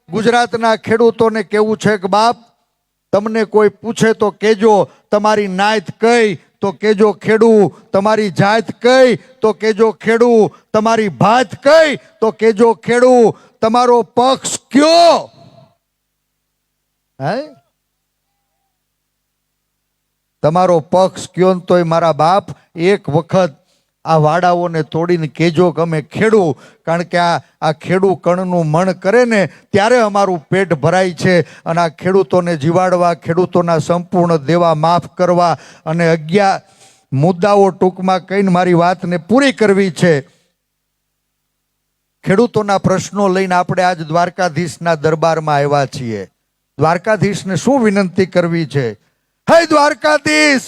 ગુજરાતના ખેડૂતોને કેવું છે કે બાપ, તમને કોઈ પૂછે તો કેજો તમારી નાત કઈ, તો કેજો ખેડૂ, તમારી જાત કઈ તો કેજો ખેડૂ, તમારી ભાત કઈ તો કેજો ખેડૂ, તમારો પક્ષ કયો? તમારો પક્ષ કયો? તોય મારા બાપ એક વખત આ વાડાઓને તોડીને કેજો કે અમે ખેડૂ, કારણ કે આ ખેડૂ કણનું મણ કરે ને ત્યારે અમારું પેટ ભરાય છે. અને આ ખેડૂતોને જીવાડવા, ખેડૂતોના સંપૂર્ણ દેવા માફ કરવા અને 11 મુદ્દાઓ ટૂંકમાં કહીને મારી વાતને પૂરી કરવી છે. ખેડૂતોના પ્રશ્નો લઈને આપણે આજ દ્વારકાધીશના દરબારમાં આવ્યા છીએ. દ્વારકાધીશને શું વિનંતી કરવી છે? હે દ્વારકાધીશ,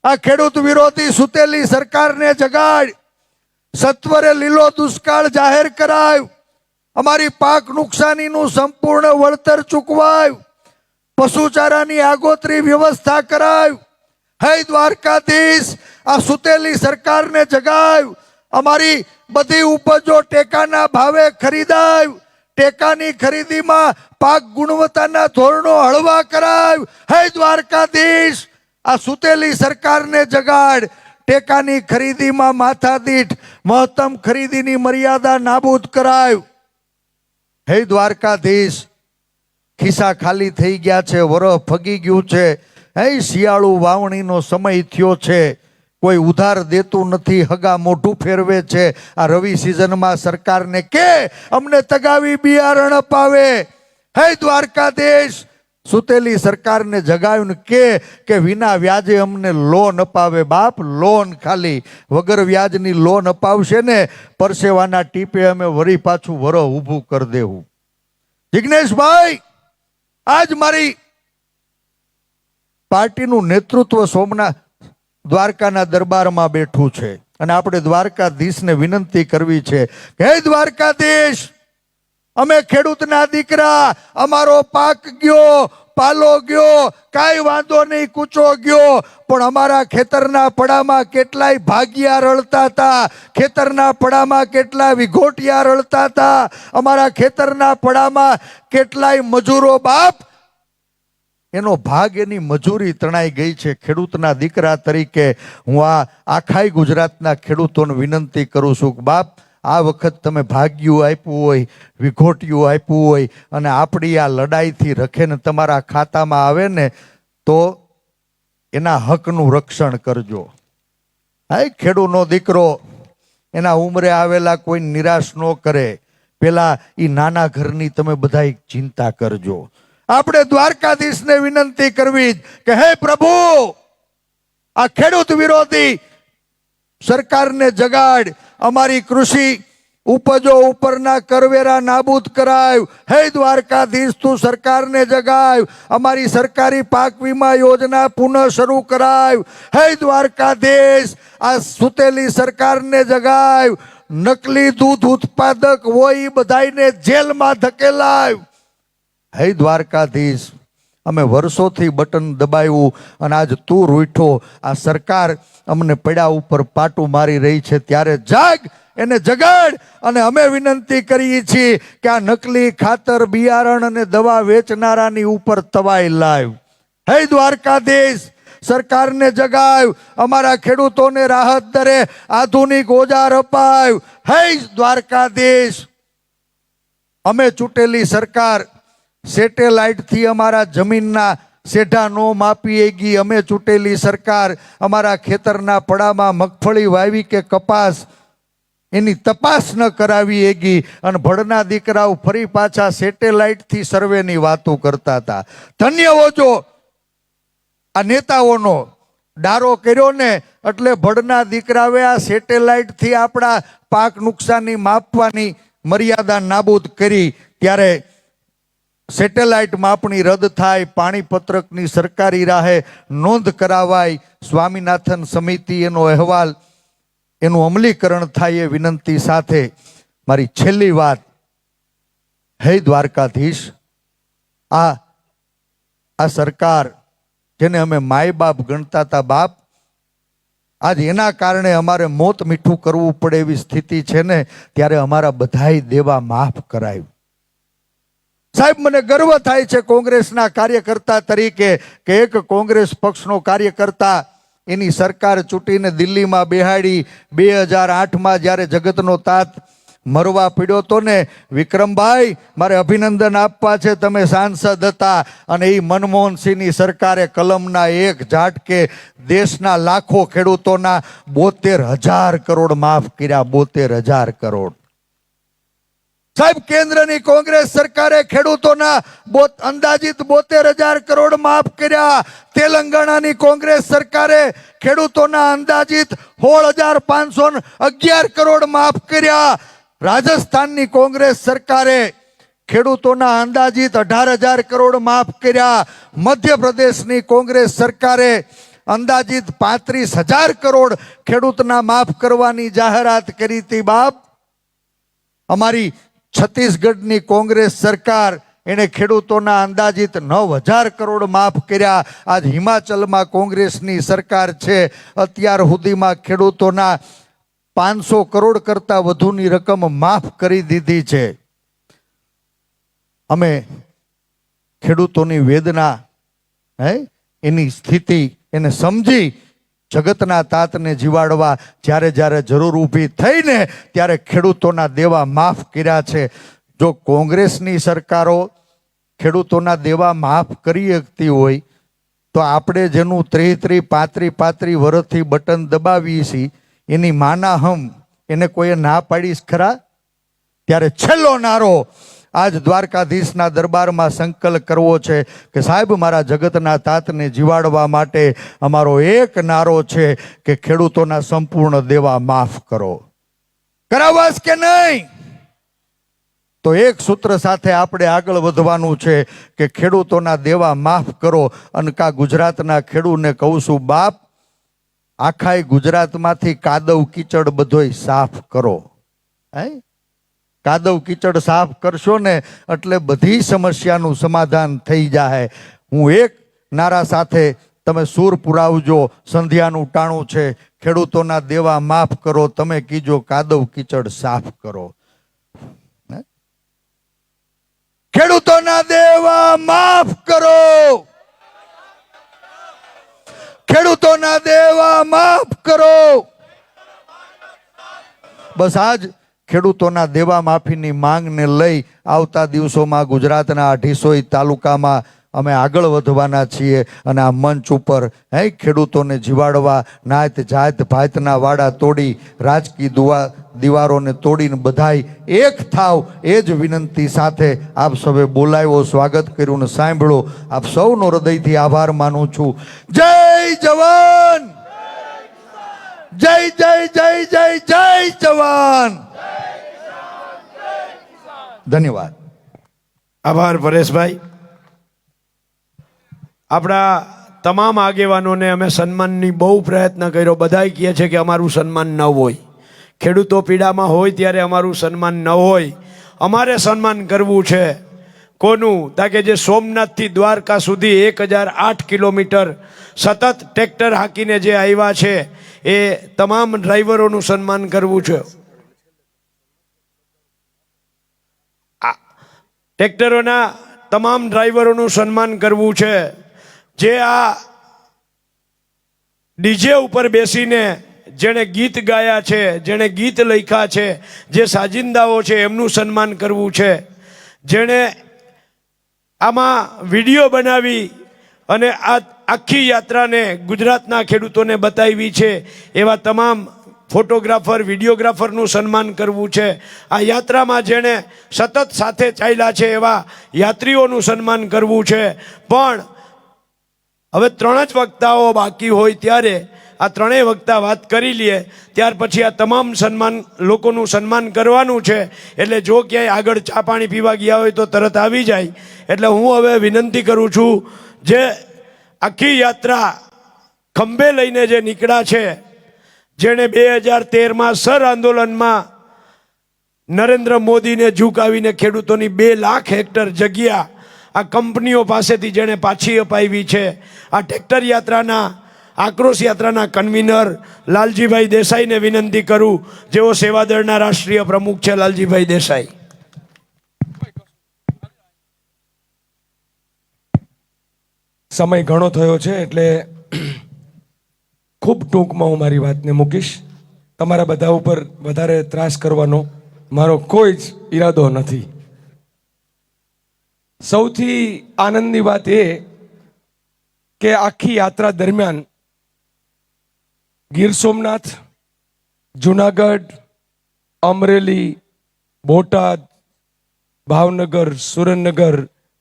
આ ખેડૂત વિરોધી સુતેલી સરકારને જગાડ, સત્વરે લીલો દુષ્કાળ જાહેર કરાય, અમારી પાક નુકસાનીનું સંપૂર્ણ વળતર ચૂકવાય, પશુચારાની આગોતરી વ્યવસ્થા કરાય. હે દ્વારકાધીશ, આ સુતેલી સરકારને જગાય, અમારી બધી ઉપજો ટેકાના ભાવે ખરીદાય, ટેકાની ખરીદીમાં પાક ગુણવત્તાના ધોરણો હળવા કરાય. હે દ્વારકાધીશ, આ સુતેલી સરકારને જગાડ, ટેકાની ખરીદીમાં માથાદીઠ મહત્તમ ખરીદીની મર્યાદા નાબૂદ કરાય. હે દ્વારકાધીશ, ખિસ્સા ખાલી થઈ ગયા છે, વરહ ફગી ગયું છે, હે શિયાળુ વાવણીનો સમય થયો છે, કોઈ ઉધાર દેતું નથી, હગા મોઢું ફેરવે છે. આ રવિ સિઝનમાં સરકારને કે અમને તગાવી બિયારણ અપાવે. હે દ્વારકાધીશ, સુતેલી સરકારને જગાવ્યું કે વિના વ્યાજે અમને લોન અપાવે. બાપ, લોન ખાલી વગર વ્યાજની લોન અપાવશે ને પરસેવાના ટીપે અમે વરી પાછું વરહ ઊભું કરી દેવું. જિગ્નેશભાઈ, આજ મારી પાર્ટીનું નેતૃત્વ સોમનાથ દ્વારકાના દરબારમાં બેઠું છે અને આપણે દ્વારકાધીશને વિનંતી કરવી છે કે હે દ્વારકાધીશ, અમે ખેડૂતના દીકરા, અમારો પાક ગયો, પાલો ગયો, કાંઈ વાંધો નહીં, કૂચો ગયો, પણ અમારા ખેતરના પડામાં કેટલાય ભાગિયા રળતા હતા, ખેતરના પડામાં કેટલા વિઘોટિયા રળતા હતા, અમારા ખેતરના પડામાં કેટલાય મજૂરો, બાપ એનો ભાગ, એની મજૂરી તણાઈ ગઈ છે. ખેડૂતના દીકરા તરીકે હું આ આખાય ગુજરાતના ખેડૂતોને વિનંતી કરું છું કે બાપ, આ વખત તમે ભાગ્યું આપ્યું હોય, વિઘોટિયું આપ્યું હોય અને આપણી આ લડાઈથી રખેને તમારા ખાતામાં આવે ને તો એના હકનું રક્ષણ કરજો. હા, ખેડૂતનો દીકરો એના ઉંમરે આવેલા કોઈ નિરાશ ન કરે, પેલા એ નાના ઘરની તમે બધા ચિંતા કરજો. આપણે દ્વારકાધીશને વિનંતી કરવી કે હે પ્રભુ, આ ખેડૂત વિરોધી સરકારને જગાડ, અમારી કૃષિ ઉપજો ઉપરના કરવેરા નાબૂદ કરાય. હે દ્વારકાધીશ, તું સરકારને જગાય, અમારી સરકારી પાક વીમા યોજના પુનઃ શરૂ કરાય. હે દ્વારકાધીશ, આ સુતેલી સરકારને જગાય, નકલી દૂધ ઉત્પાદક હોય એ બધાને જેલમાં ધકેલાય. હે દ્વારકાધીશ, અમે વર્ષોથી બટન દબાવ્યું અને આજ તું રૂઠો, આ સરકાર અમને પડ્યા ઉપર પાટું મારી રહી છે, ત્યારે જાગ, એને જગાડ. અને અમે વિનંતી કરીએ છીએ કે આ નકલી ખાતર, બિયારણ અને દવા વેચનારાની ઉપર તવાઈ લાવ. હે દ્વારકાધીશ, સરકારને જગાવ્યું, અમારા ખેડૂતોને રાહત દરે આધુનિક ઓજાર અપાવ્યું. હે દ્વારકાધીશ, અમે ચૂંટેલી સરકાર સેટેલાઇટથી અમારા જમીનના સેઢા નો માપી ગઈ. અમે ચૂંટેલી સરકાર અમારા ખેતરના પડામાં મગફળી વાવી કે કપાસ એની તપાસ ન કરાવી એગી, અને ભડના દીકરાઓ ફરી પાછા સેટેલાઇટથી સર્વેની વાતો કરતા હતા. ધન્ય હોજો આ નેતાઓનો ડારો કર્યો ને, એટલે ભડના દીકરાએ આ સેટેલાઇટથી આપણા પાક નુકસાની માપવાની મર્યાદા નાબૂદ કરી. ત્યારે સેટેલાઇટ માપણી રદ થાય, પાણીપત્રકની સરકારી રાહે નોંધ કરાવાય, સ્વામિનાથન સમિતિ એનો અહેવાલ એનું અમલીકરણ થાય એ વિનંતી સાથે મારી છેલ્લી વાત, હે દ્વારકાધીશ, આ સરકાર જેને અમે માય બાપ ગણતા હતા, બાપ, આજ એના કારણે અમારે મોત મીઠું કરવું પડે એવી સ્થિતિ છે ને, ત્યારે અમારા બધાય દેવા માફ કરાયું. સાહેબ, મને ગર્વ થાય છે કોંગ્રેસના કાર્યકર્તા તરીકે કે એક કોંગ્રેસ પક્ષનો કાર્યકર્તા એની સરકાર ચૂંટીને દિલ્હીમાં બેહાડી. 2008માં જ્યારે જગતનો તાત મરવા પડ્યો તો ને, વિક્રમભાઈ મારે અભિનંદન આપવા છે, તમે સાંસદ હતા અને એ મનમોહનસિંહની સરકારે કલમના એક ઝાટકે દેશના લાખો ખેડૂતોના 72,000 કરોડ માફ કર્યા. 72,000 કરોડ. સાહેબ, કેન્દ્રની કોંગ્રેસ સરકારે ખેડૂતોના અંદાજિત 72,000 કરોડ માફ કર્યા. તેલંગાણાની કોંગ્રેસ સરકારે ખેડૂતોના અંદાજિત 16,511 કરોડ માફ કર્યા. રાજસ્થાનની કોંગ્રેસ સરકારે ખેડૂતોના અંદાજિત 18,000 કરોડ માફ કર્યા. મધ્યપ્રદેશની કોંગ્રેસ સરકારે અંદાજિત 35,000 કરોડ ખેડૂતના માફ કરવાની જાહેરાત કરી હતી. બાપ, અમારી છત્તીસગઢની કોંગ્રેસ સરકાર એણે ખેડૂતોના અંદાજિત 9,000 કરોડ માફ કર્યા. આજ હિમાચલમાં કોંગ્રેસની સરકાર છે, અત્યાર સુધીમાં ખેડૂતોના 500 કરોડ કરતાં વધુની રકમ માફ કરી દીધી છે. અમે ખેડૂતોની વેદના, એની સ્થિતિ એને સમજી જગતના તાતને જીવાડવા જ્યારે જ્યારે જરૂર ઊભી થઈને ત્યારે ખેડૂતોના દેવા માફ કર્યા છે. જો કોંગ્રેસની સરકારો ખેડૂતોના દેવા માફ કરી શકતી હોય તો આપણે જેનું 30 35 વર્ષથી બટન દબાવીએ છીએ એની માના હમ એને કોઈએ ના પાડીશ ખરા? ત્યારે છેલ્લો નારો આજ દ્વારકાધીશના દરબારમાં સંકલ્પ કરવો છે કે સાહેબ, મારા જગતના તાતને જીવાડવા માટે અમારો એક નારો છે કે ખેડૂતોના સંપૂર્ણ દેવા માફ કરો. કરાવાસ કે નહીં? તો એક સૂત્ર સાથે આપણે આગળ વધવાનું છે કે ખેડૂતોના દેવા માફ કરો. અને કા ગુજરાતના ખેડૂતને કહું છું, બાપ, આખા ગુજરાતમાંથી કાદવ કીચડ બધોય સાફ કરો. કાદવ કીચડ સાફ કરશો ને એટલે બધી સમસ્યાનું સમાધાન થઈ જાય. હું એક નારા સાથે તમે સૂર પુરાવજો. સંધ્યાનું ટાણું છે, ખેડૂતોના દેવા માફ કરો, તમે કીજો કાદવ કીચડ સાફ કરો. ખેડૂતોના દેવા માફ કરો, ખેડૂતોના દેવા માફ કરો. બસ આજ ખેડૂતોના દેવા માફીની માંગને લઈ આવતા દિવસોમાં ગુજરાતના 250 તાલુકામાં અમે આગળ વધવાના છીએ. અને આ મંચ ઉપર ખેડૂતોને જીવાડવા નાત જાત ભાતના વાડા તોડી રાજકીય દીવારોને તોડીને બધાય એક થાવ એ જ વિનંતી સાથે આપ સૌએ બોલાવ્યો, સ્વાગત કર્યું ને સાંભળો. આપ સૌનો હૃદયથી આભાર માનું છું. જય જવાન, જય જય જય જય જય જવાન. ધન્યવાદ. આભાર પરેશભાઈ. આપણા તમામ આગેવાનોને અમે સન્માનની બહુ પ્રયત્ન કર્યો. બધાય કહે છે કે અમારું સન્માન ન હોય, ખેડૂતો પીડામાં હોય ત્યારે અમારું સન્માન ન હોય. અમારે સન્માન કરવું છે. કોનું? તાકે જે સોમનાથથી દ્વારકા સુધી 1008 કિલોમીટર સતત ટ્રેક્ટર હાંકીને જે આવ્યા છે એ તમામ ડ્રાઈવરોનું સન્માન કરવું છે. ટ્રેક્ટરોના તમામ ડ્રાઈવરોનું સન્માન કરવું છે. જે આ ડીજે ઉપર બેસીને જેણે ગીત ગાયા છે, જેણે ગીત લખ્યા છે, જે સાજિંદાઓ છે એમનું સન્માન કરવું છે, જેણે આમાં વિડીયો બનાવી અને આ આખી યાત્રાને ગુજરાતના ખેડૂતોને બતાવી છે એવા તમામ ફોટોગ્રાફર, વિડીયોગ્રાફરનું સન્માન કરવું છે. આ યાત્રામાં જેણે સતત સાથે ચાલ્યા છે એવા યાત્રીઓનું સન્માન કરવું છે. પણ હવે 3 જ વક્તાઓ બાકી હોય ત્યારે આ 3 વક્તા વાત કરી લઈએ, ત્યાર પછી આ તમામ લોકોનું સન્માન કરવાનું છે. એટલે જો ક્યાંય આગળ ચા પાણી પીવા ગયા હોય તો તરત આવી જાય. એટલે હું હવે વિનંતી કરું છું, જે આખી યાત્રા ખંભે લઈને જે નીકળ્યા છે, જેણે 2013માં સર આંદોલનમાં નરેન્દ્ર મોદીને ઝુકાવીને ખેડૂતોની 2 લાખ હેક્ટર જગ્યા આ કંપનીઓ પાસેથી જેણે પાછી અપાવી છે, આ ટ્રેક્ટર યાત્રાના, આક્રોશ યાત્રાના કન્વીનર લાલજીભાઈ દેસાઈને વિનંતી કરું, જેઓ સેવાદળના રાષ્ટ્રીય પ્રમુખ છે. લાલજીભાઈ દેસાઈ. સમય ઘણો થયો છે એટલે ખૂબ ટૂંકમાં હું મારી વાતને મૂકીશ. તમારા બધા ઉપર વધારે ત્રાસ કરવાનો મારો કોઈ જ ઈરાદો નથી. સૌથી આનંદની વાત એ કે આખી યાત્રા દરમિયાન ગીર સોમનાથ, જુનાગઢ, અમરેલી, બોટાદ, ભાવનગર, સુરેન્દ્રનગર,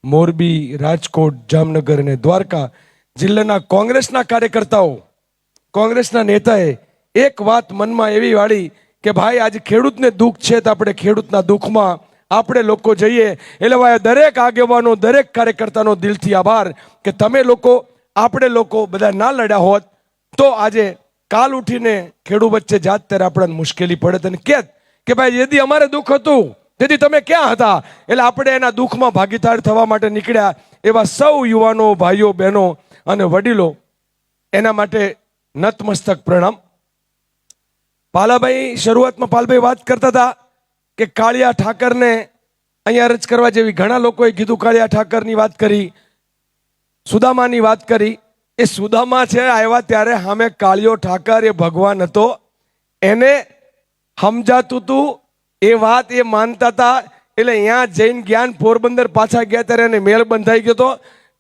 મોરબી, રાજકોટ, જામનગર અને દ્વારકા જિલ્લાના કોંગ્રેસના કાર્યકર્તાઓ, કોંગ્રેસના નેતાએ એક વાત મનમાં એવી વાળી કે ભાઈ આજે ખેડૂતને દુઃખ છે તો આપણે ખેડૂતના દુઃખમાં આપણે લોકો જઈએ. એટલે ભાઈ દરેક આગેવાનો, દરેક કાર્યકર્તાનો દિલથી આભાર કે તમે લોકો, આપણે લોકો બધા ના લડ્યા હોત તો આજે કાલ ઉઠીને ખેડૂત વચ્ચે જાત ત્યારે આપણને મુશ્કેલી પડે અને કે ભાઈ જેથી અમારે દુઃખ હતું તેથી તમે ક્યાં હતા. એટલે આપણે એના દુઃખમાં ભાગીદાર થવા માટે નીકળ્યા. એવા સૌ યુવાનો, ભાઈઓ, બહેનો અને વડીલો, એના માટે નતમસ્તક પ્રણામ. પાલાભાઈ, શરૂઆતમાં પાલભાઈ વાત કરતા હતા કે કાળિયા ઠાકરને અહીંયા રજ કરવા જેવી. ઘણા લોકોએ કીધું કાળિયા ઠાકરની વાત કરી, સુદામાની વાત કરી. એ સુદામા છે આવ્યા ત્યારે સામે કાળિયો ઠાકર એ ભગવાન હતો, એને સમજાતું હતું, એ વાત એ માનતા હતા. એટલે અહીંયા જૈન જ્ઞાન પોરબંદર પાછા ગયા ત્યારે એને મેળ બંધાઈ ગયો હતો.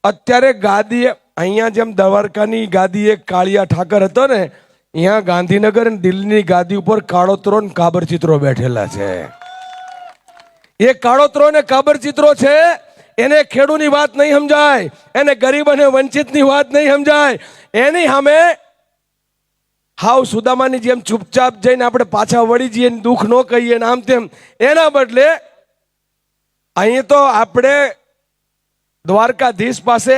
અત્યારે ગાદીએ અહીંયા જેમ દ્વારકાની ગાદીએ કાળિયા ઠાકર હતો ને, અહીંયા ગાંધીનગર અને દિલ્હીની ગાદી ઉપર કાળોતરો ને કાબરચિત્રો બેઠેલા છે. એ કાળોતરો ને કાબરચિત્રો છે, એને ખેડૂની વાત નહીં સમજાય, એને ગરીબ અને વંચિતની વાત નહીં સમજાય. એની સામે હાવ સુદામાની જેમ ચૂપચાપ જઈને આપણે પાછા વળી જઈએ, દુઃખ ન કહીએ ને આમ તેમ. એના બદલે અહીં તો આપણે દ્વારકાધીશ પાસે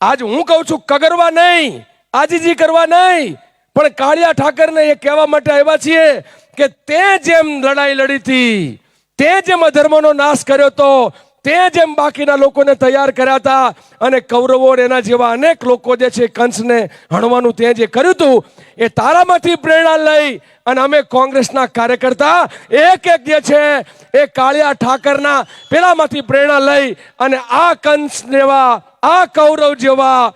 આજ હું કહું છું કગરવા નહીં, આજીજી કરવા નહીં, પણ કાળિયા ઠાકરને એ કહેવા માટે આવ્યા છીએ કે તે જેમ લડાઈ લડી હતી, તે જેમ અધર્મનો નાશ કર્યો હતો, તે જેમ બાકીના લોકોને તૈયાર કર્યા હતા, અને કૌરવો એના જેવા અનેક લોકો જે છે કંસને હણવાનું તે જે કર્યું હતું, એ તારામાંથી પ્રેરણા લઈ અને અમે કોંગ્રેસના કાર્યકર્તા એક જે છે એ કાળિયા ઠાકરના પેલામાંથી પ્રેરણા લઈ અને આ કંસ જેવા, આ કૌરવ જેવા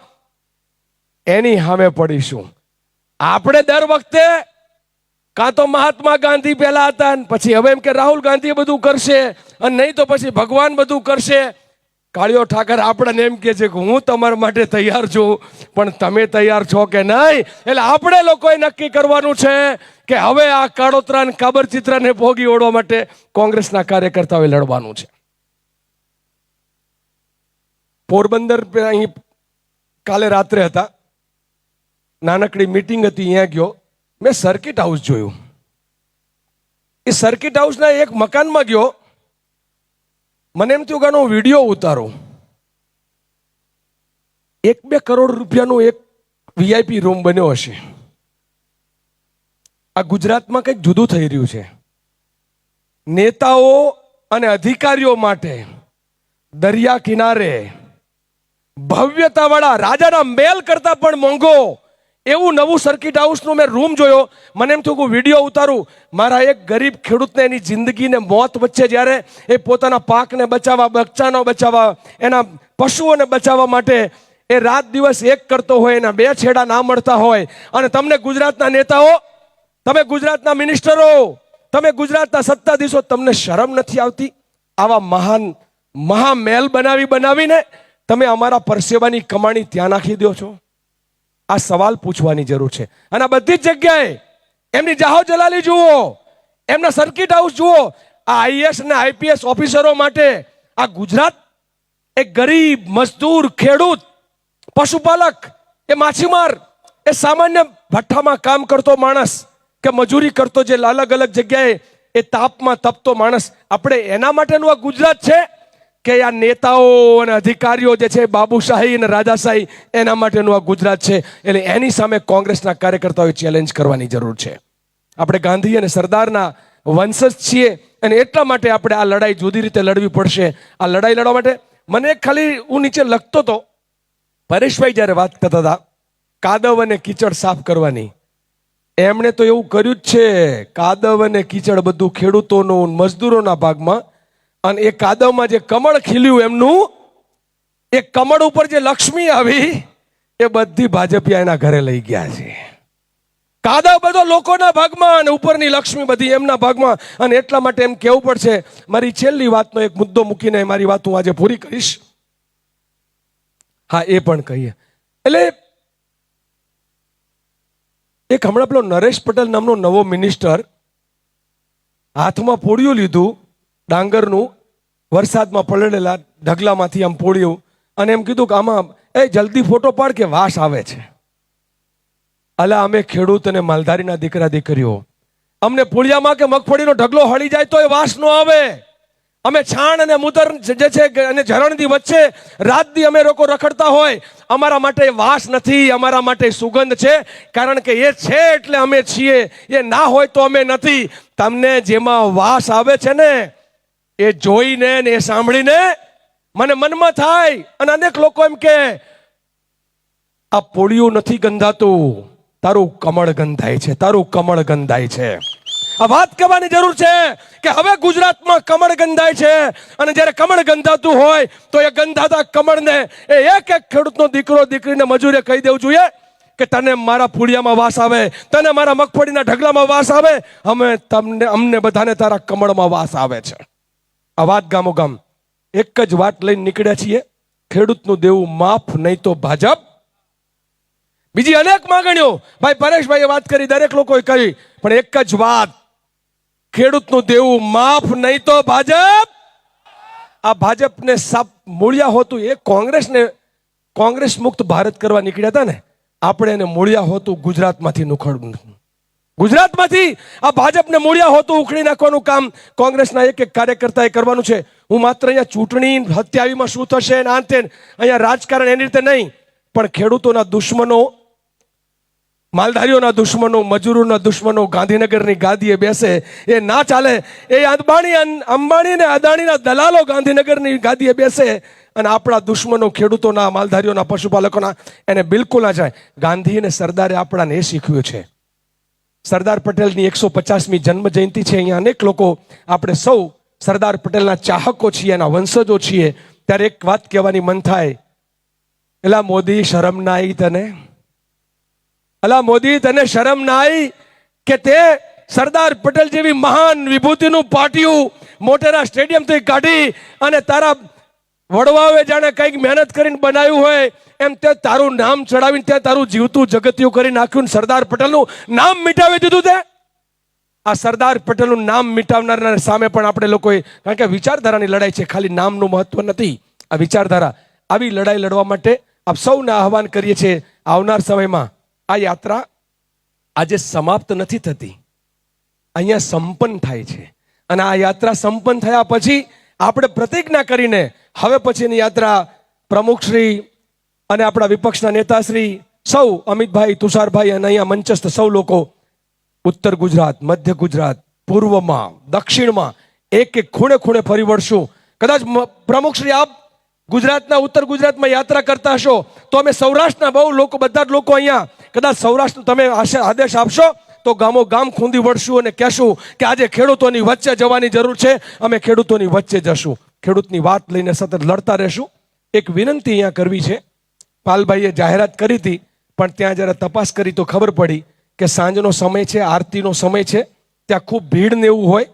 એની સામે પડીશું. આપણે દર વખતે કાં તો મહાત્મા ગાંધી પહેલા હતા, પછી હવે એમ કે રાહુલ ગાંધી બધું કરશે, અને નહીં તો પછી ભગવાન બધું કરશે. કાળિયો ઠાકર આપણને એમ કે છે કે હું તમારા માટે તૈયાર છું, પણ તમે તૈયાર છો કે નહીં. એટલે આપણે લોકોએ નક્કી કરવાનું છે કે હવે આ કાળોતરા અને કાબરચિત્રને ભોગી ઓળવા માટે કોંગ્રેસના કાર્યકર્તાઓએ લડવાનું છે. પોરબંદર અહીં કાલે રાત્રે હતા, નાનકડી મીટિંગ હતી, અહીંયા ગયો. મેં સર્કિટ હાઉસ જોયું. એ સર્કિટ હાઉસના એક મકાનમાં ગયો. મને એમ થયું કે આનો વિડીયો ઉતારો. 1-2 કરોડ રૂપિયાનું એક વીઆઈપી રૂમ બન્યો હશે. આ ગુજરાતમાં કંઈક જુદું થઈ રહ્યું છે. નેતાઓ અને અધિકારીઓ માટે દરિયા કિનારે ભવ્યતાવાળા રાજાના મહેલ કરતા પણ મોંઘો એવું નવું સર્કિટ હાઉસનું મેં રૂમ જોયો. મને એમ થયું કે વિડીયો ઉતારું. મારા એક ગરીબ ખેડૂતને એની જિંદગીને મોત વચ્ચે જ્યારે એ પોતાના પાકને બચાવવા, બચ્ચાનો બચાવવા, એના પશુઓને બચાવવા માટે એ રાત દિવસ એક કરતો હોય, એના બે છેડા ના મળતા હોય, અને તમને ગુજરાતના નેતાઓ, તમે ગુજરાતના મિનિસ્ટરો, તમે ગુજરાતના સત્તાધીશો, તમને શરમ નથી આવતી? આવા મહામહેલ બનાવીને તમે અમારા પરસેવાની કમાણી ત્યાં નાખી દો છો. આ સવાલ પૂછવાની જરૂર છે. અને આ બધી જ જગ્યાએ એમની જાહો જલાલી જુઓ, એમના સર્કિટ હાઉસ જુઓ. આ આઈએએસ અને આઈપીએસ ઓફિસરો માટે આ ગુજરાત એક ગરીબ, મજદૂર, ખેડૂત, પશુપાલક, એ માછીમાર, એ સામાન્ય ભઠ્ઠામાં કામ કરતો માણસ કે મજૂરી કરતો, જે અલગ અલગ જગ્યાએ એ તાપમાં તપતો માણસ, આપણે એના માટેનું આ ગુજરાત છે કે આ નેતાઓ અને અધિકારીઓ જે છે બાબુશાહી અને રાજાશાહી એના માટેનું આ ગુજરાત છે? એટલે એની સામે કોંગ્રેસના કાર્યકર્તાઓએ ચેલેન્જ કરવાની જરૂર છે. આપણે ગાંધી અને સરદારના વંશજ છીએ અને એટલા માટે આપણે આ લડાઈ જુદી રીતે લડવી પડશે. આ લડાઈ લડવા માટે મને ખાલી હું નીચે લખતો હતો, પરેશભાઈ જ્યારે વાત કરતા હતા કાદવ અને કીચડ સાફ કરવાની, એમણે તો એવું કર્યું જ છે. કાદવ અને કીચડ બધું ખેડૂતોનું, મજદૂરોના ભાગમાં, અને એ કાદવમાં જે કમળ ખીલ્યું એમનું, એ કમળ ઉપર જે લક્ષ્મી આવી એ બધી ભાજપિયા એના ઘરે લઈ ગયા છે. કાદવ બધો લોકોના ભાગમાં અને ઉપરની લક્ષ્મી બધી એમના ભાગમાં. અને એટલા માટે એમ કહેવું પડશે. મારી છેલ્લી વાતનો એક મુદ્દો મૂકીને મારી વાત હું આજે પૂરી કરીશ. હા, એ પણ કહીએ. એટલે એક હમણાં પેલો નરેશ પટેલ નામનો નવો મિનિસ્ટર હાથમાં પોળિયું લીધું, ડાંગરનું, વરસાદમાં પલળેલા ઢગલામાંથી આમ પોળિયું, અને એમ કીધું કે આમાં એ જલ્દી ફોટો પાડ કે વાસ આવે છે. અલા, અમે ખેડૂત અને માલધારીના દીકરા દીકરીઓ, અમને પોળિયામાં કે મગફળીનો ઢગલો હળી જાય તો એ વાસ ન આવે. અમે છાણ અને મુદર જે છે અને ઝરણની વચ્ચે રાતદી અમે લોકો રખડતા હોય, અમારા માટે વાસ નથી, અમારા માટે સુગંધ છે. કારણ કે એ છે એટલે અમે છીએ, એ ના હોય તો અમે નથી. તમને જેમાં વાસ આવે છે ને એ જોઈને ને એ સાંભળીને મને મનમાં થાય. અને અનેક લોકો એમ કે આ પોળિયું નથી ગંધાતું, તારું કમળ ગંધાય છે, તારું કમળ ગંધાય છે. આ વાત કહેવાની જરૂર છે કે હવે ગુજરાતમાં કમળ ગંધાય છે. અને જ્યારે કમળ ગંધાતું હોય તો એ ગંધાતા કમળને એ એક એક ખેડૂતનો દીકરો દીકરીને મજૂરે કહી દેવું જોઈએ કે તને મારા ફૂડિયામાં વાસ આવે, તને મારા મગફળીના ઢગલામાં વાસ આવે, અમને બધાને તારા કમળમાં વાસ આવે છે. આ વાત ગામો ગામ એક જ વાત લઈને નીકળ્યા છીએ, ખેડૂતનું દેવું માફ, નહીં તો ભાજપ. બીજી અનેક માંગણીઓ ભાઈ પરેશભાઈએ વાત કરી, દરેક લોકોએ કરી, પણ એક જ વાત, ખેડૂતનું દેવું માફ, નહીં તો ભાજપ. આ ભાજપને સાપ મૂળિયા હોતું એ કોંગ્રેસ મુક્ત ભારત કરવા નીકળ્યા હતા ને, આપણે એને મૂળિયા હોતું ગુજરાતમાંથી નુખડવું. ગુજરાતમાંથી આ ભાજપને મૂળિયા હોતું ઉખડી નાખવાનું કામ કોંગ્રેસના એક એક કાર્યકર્તાએ કરવાનું છે. હું માત્ર અહીંયા ચૂંટણી હત્યાવીમાં શું થશે ને આ તે અહીંયા રાજકારણ એની રીતે નહીં, પણ ખેડૂતોના દુશ્મનો, માલધારીઓના દુશ્મનો, મજૂરોના દુશ્મનો ગાંધીનગરની ગાદીએ બેસે એ ના ચાલે. એ અંબાણી અને અદાણીના દલાલો ગાંધીનગરની ગાદીએ બેસે અને આપણા દુશ્મનો ખેડૂતોના, માલધારીઓના, પશુપાલકોના, એને બિલકુલ ના જાય. ગાંધી અને સરદારે આપણાને એ શીખવ્યું છે. સરદાર પટેલની 150મી જન્મ જયંતિ છે. અહીંયા અનેક લોકો, આપણે સૌ સરદાર પટેલના ચાહકો છીએ, એના વંશજો છીએ. ત્યારે એક વાત કહેવાની મન થાય, એલા મોદી શરમ ના આવી તને? અલા મોદી, તને શરમ ના આવી કે તે સરદાર પટેલ જેવી મહાન વિભૂતિનું પાટિયું મોટેરા સ્ટેડિયમથી કાઢી અને તારા વડવાઓએ જાણે કંઈક મહેનત કરીને બનાવ્યું હોય એમ તે તારું નામ ચડાવીને તે તારું જીવતું જગતિયું કરી નાખ્યું, સરદાર પટેલનું નામ મિટાવી દીધું. તે આ સરદાર પટેલનું નામ મિટાવનારના સામે પણ આપણે લોકોએ, કારણ કે વિચારધારાની લડાઈ છે, ખાલી નામનું મહત્વ નથી. આ વિચારધારા, આવી લડાઈ લડવા માટે આપ સૌને આહવાન કરીએ છીએ. આવનાર સમયમાં આ યાત્રા આજે સમાપ્ત નથી થતી, અહીંયા સંપન્ન થાય છે. અને આ યાત્રા સંપન્ન થયા પછી આપણે પ્રતિજ્ઞા કરીને હવે પછીની યાત્રા પ્રમુખશ્રી અને આપણા વિપક્ષના નેતાશ્રી સૌ, અમિતભાઈ, તુષારભાઈ અને અહીંયા મંચસ્થ સૌ લોકો, ઉત્તર ગુજરાત, મધ્ય ગુજરાત, પૂર્વમાં, દક્ષિણમાં એક એક ખૂણે ખૂણે ફરી વળશું. કદાચ પ્રમુખશ્રી આપ ગુજરાતના, ઉત્તર ગુજરાતમાં યાત્રા કરતા હશો તો અમે સૌરાષ્ટ્રના બહુ લોકો, બધા જ લોકો અહીંયા કદાચ સૌરાષ્ટ્ર તમે આદેશ આપશો તો ગામો ગામ ખૂંદી વળશું અને કહેશું કે આજે ખેડૂતોની વચ્ચે જવાની જરૂર છે. અમે ખેડૂતોની વચ્ચે જશું, ખેડૂતની વાત લઈને સતત લડતા રહેશું. એક વિનંતી અહીંયા કરવી છે પાલભાઈએ જાહેરાત કરી હતી, પણ ત્યાં જરા તપાસ કરી તો ખબર પડી કે સાંજનો સમય છે, આરતીનો સમય છે, ત્યાં ખૂબ ભીડ ને એવું હોય.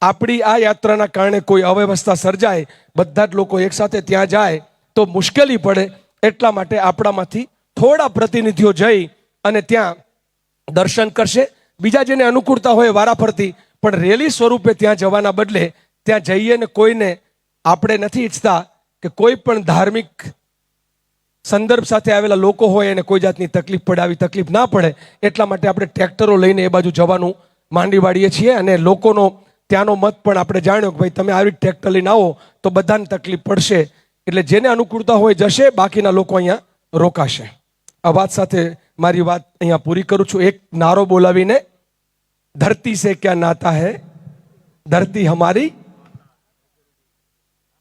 આપણી આ યાત્રાના કારણે કોઈ અવ્યવસ્થા સર્જાય, બધા જ લોકો એકસાથે ત્યાં જાય તો મુશ્કેલી પડે. એટલા માટે આપણામાંથી થોડા પ્રતિનિધિઓ જઈ અને ત્યાં દર્શન કરશે. બીજા જેને અનુકૂળતા હોય વારાફરતી, પણ રેલી સ્વરૂપે ત્યાં જવાના બદલે ત્યાં જઈએ ને કોઈને આપણે નથી ઈચ્છતા કે કોઈ પણ ધાર્મિક સંદર્ભ સાથે આવેલા લોકો હોય એને કોઈ જાતની તકલીફ પડે, આવી તકલીફ ના પડે. એટલા માટે આપણે ટ્રેક્ટરો લઈને એ બાજુ જવાનું માંડી વાળીએ છીએ. અને લોકોનો ત્યાંનો મત પણ આપણે જાણ્યો કે ભાઈ તમે આવી ટ્રેક્ટર લઈને આવો તો બધાને તકલીફ પડશે, એટલે જેને અનુકૂળતા હોય જશે, બાકીના લોકો અહીંયા રોકાશે. આ વાત સાથે મારી વાત અહીંયા પૂરી કરું છું. એક નારો બોલાવીને, ધરતી સે ક્યા નાતા હૈ, ધરતી હમારી,